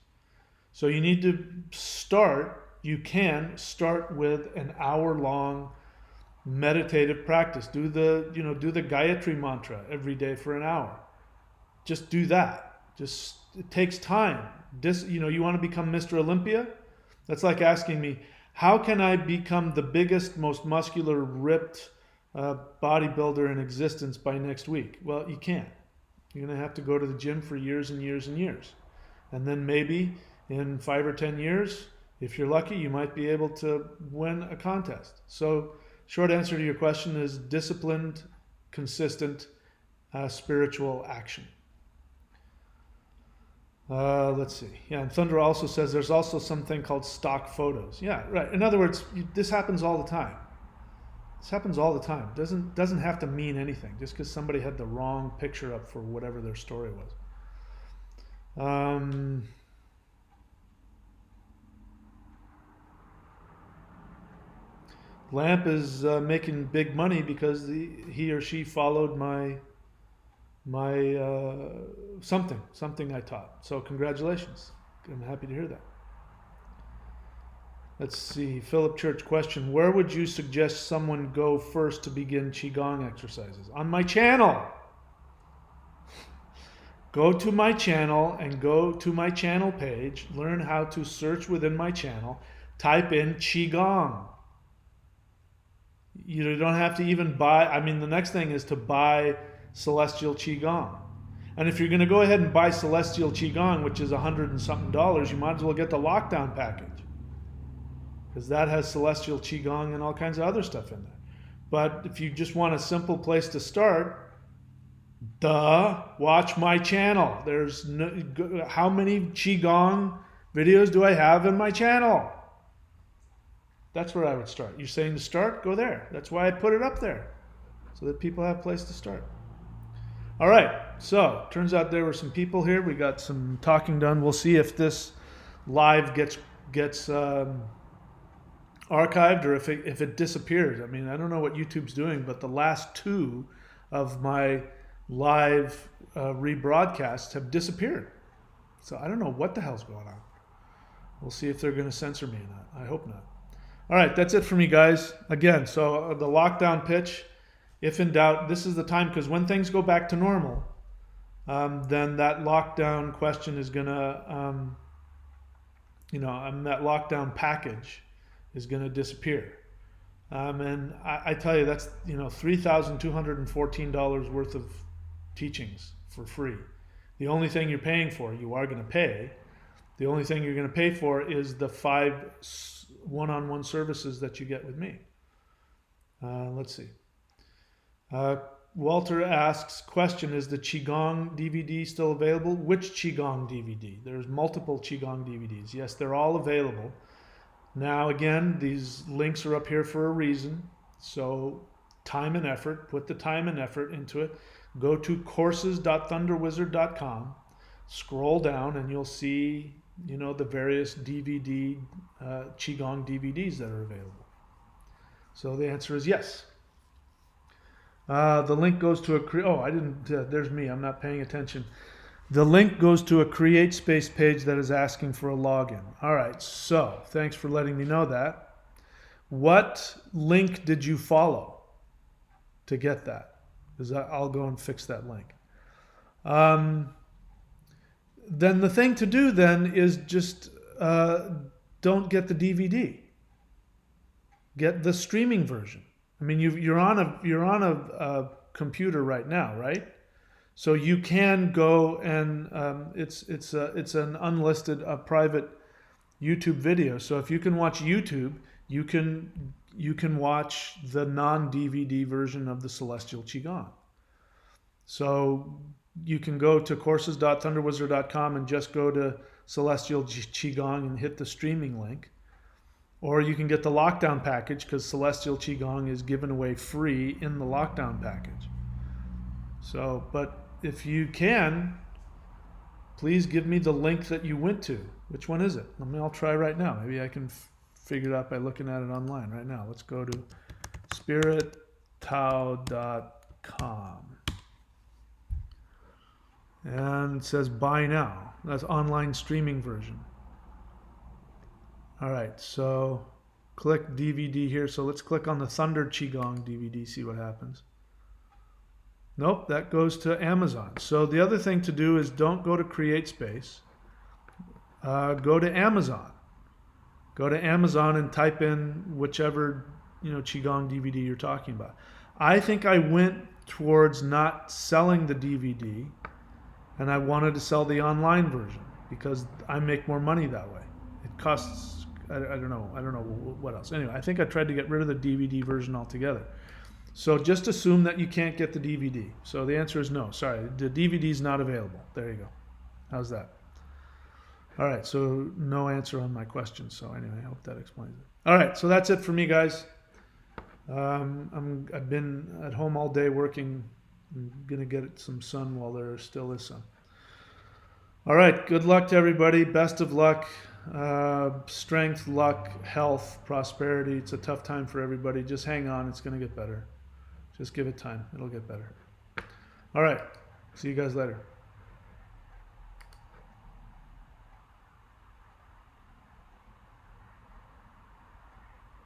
So you need to you can start with an hour-long meditative practice. Do the Gayatri mantra every day for an hour. Just do that. It takes time. You want to become Mr. Olympia? That's like asking me, how can I become the biggest, most muscular, ripped bodybuilder in existence by next week? Well, you can't. You're going to have to go to the gym for years and years and years. And then maybe in 5 or 10 years, if you're lucky, you might be able to win a contest. So short answer to your question is disciplined, consistent, spiritual action. Let's see. Yeah, and Thunder also says there's also something called stock photos. Yeah, right. In other words, this happens all the time. This happens all the time. Doesn't have to mean anything just because somebody had the wrong picture up for whatever their story was. Lamp is making big money because he or she followed my something I taught. So congratulations. I'm happy to hear that. Let's see. Philip Church question. Where would you suggest someone go first to begin Qigong exercises? On my channel. Go to my channel and go to my channel page. Learn how to search within my channel. Type in Qigong. You don't have to even buy. The next thing is to buy Celestial Qigong. And if you're going to go ahead and buy Celestial Qigong, which is $100 and something, you might as well get the lockdown package. Because that has Celestial Qigong and all kinds of other stuff in there. But if you just want a simple place to start, watch my channel. How many Qigong videos do I have in my channel? That's where I would start. You're saying to start? Go there. That's why I put it up there, so that people have a place to start. All right, so turns out there were some people here. We got some talking done. We'll see if this live gets archived or if it disappears. I don't know what YouTube's doing, but the last 2 of my live rebroadcasts have disappeared. So I don't know what the hell's going on. We'll see if they're going to censor me or not. I hope not. All right, that's it for me, guys. Again, so the lockdown pitch. If in doubt, this is the time, because when things go back to normal, then that lockdown question is going to, that lockdown package is going to disappear. And I tell you, that's, $3,214 worth of teachings for free. The only thing you're paying for, you are going to pay. The only thing you're going to pay for is the 5 one-on-one services that you get with me. Let's see. Walter asks, question, is the Qigong DVD still available? Which Qigong DVD? There's multiple Qigong DVDs. Yes, they're all available. Now, again, these links are up here for a reason. So time and effort, put the time and effort into it. Go to courses.thunderwizard.com, scroll down, and you'll see, the various DVD, Qigong DVDs that are available. So the answer is yes. The link goes to there's me, I'm not paying attention. The link goes to a CreateSpace page that is asking for a login. All right, so thanks for letting me know that. What link did you follow to get that? Because I'll go and fix that link. Then the thing to do then is just don't get the DVD. Get the streaming version. You're on a computer right now, right? So you can go and it's an unlisted, private YouTube video. So if you can watch YouTube, you can watch the non-DVD version of the Celestial Qigong. So you can go to courses.thunderwizard.com and just go to Celestial Qigong and hit the streaming link. Or you can get the lockdown package, because Celestial Qigong is given away free in the lockdown package. So, but if you can, please give me the link that you went to. Which one is it? I'll try right now. Maybe I can figure it out by looking at it online right now. Let's go to spirittao.com. And it says buy now. That's online streaming version. All right, so click DVD here. So let's click on the Thunder Qigong DVD, see what happens. Nope, that goes to Amazon. So the other thing to do is don't go to CreateSpace. Go to Amazon. Go to Amazon and type in whichever Qigong DVD you're talking about. I think I went towards not selling the DVD, and I wanted to sell the online version because I make more money that way. It costs, I don't know what else. Anyway, I think I tried to get rid of the DVD version altogether. So just assume that you can't get the DVD. So the answer is no. Sorry, the DVD is not available. There you go. How's that? All right, so no answer on my question. So anyway, I hope that explains it. All right, so that's it for me, guys. I've been at home all day working. I'm gonna get some sun while there still is sun. All right, good luck to everybody. Best of luck. Strength, luck, health, prosperity. It's a tough time for everybody. Just hang on. It's gonna get better. Just give it time. It'll get better. All right. See you guys later.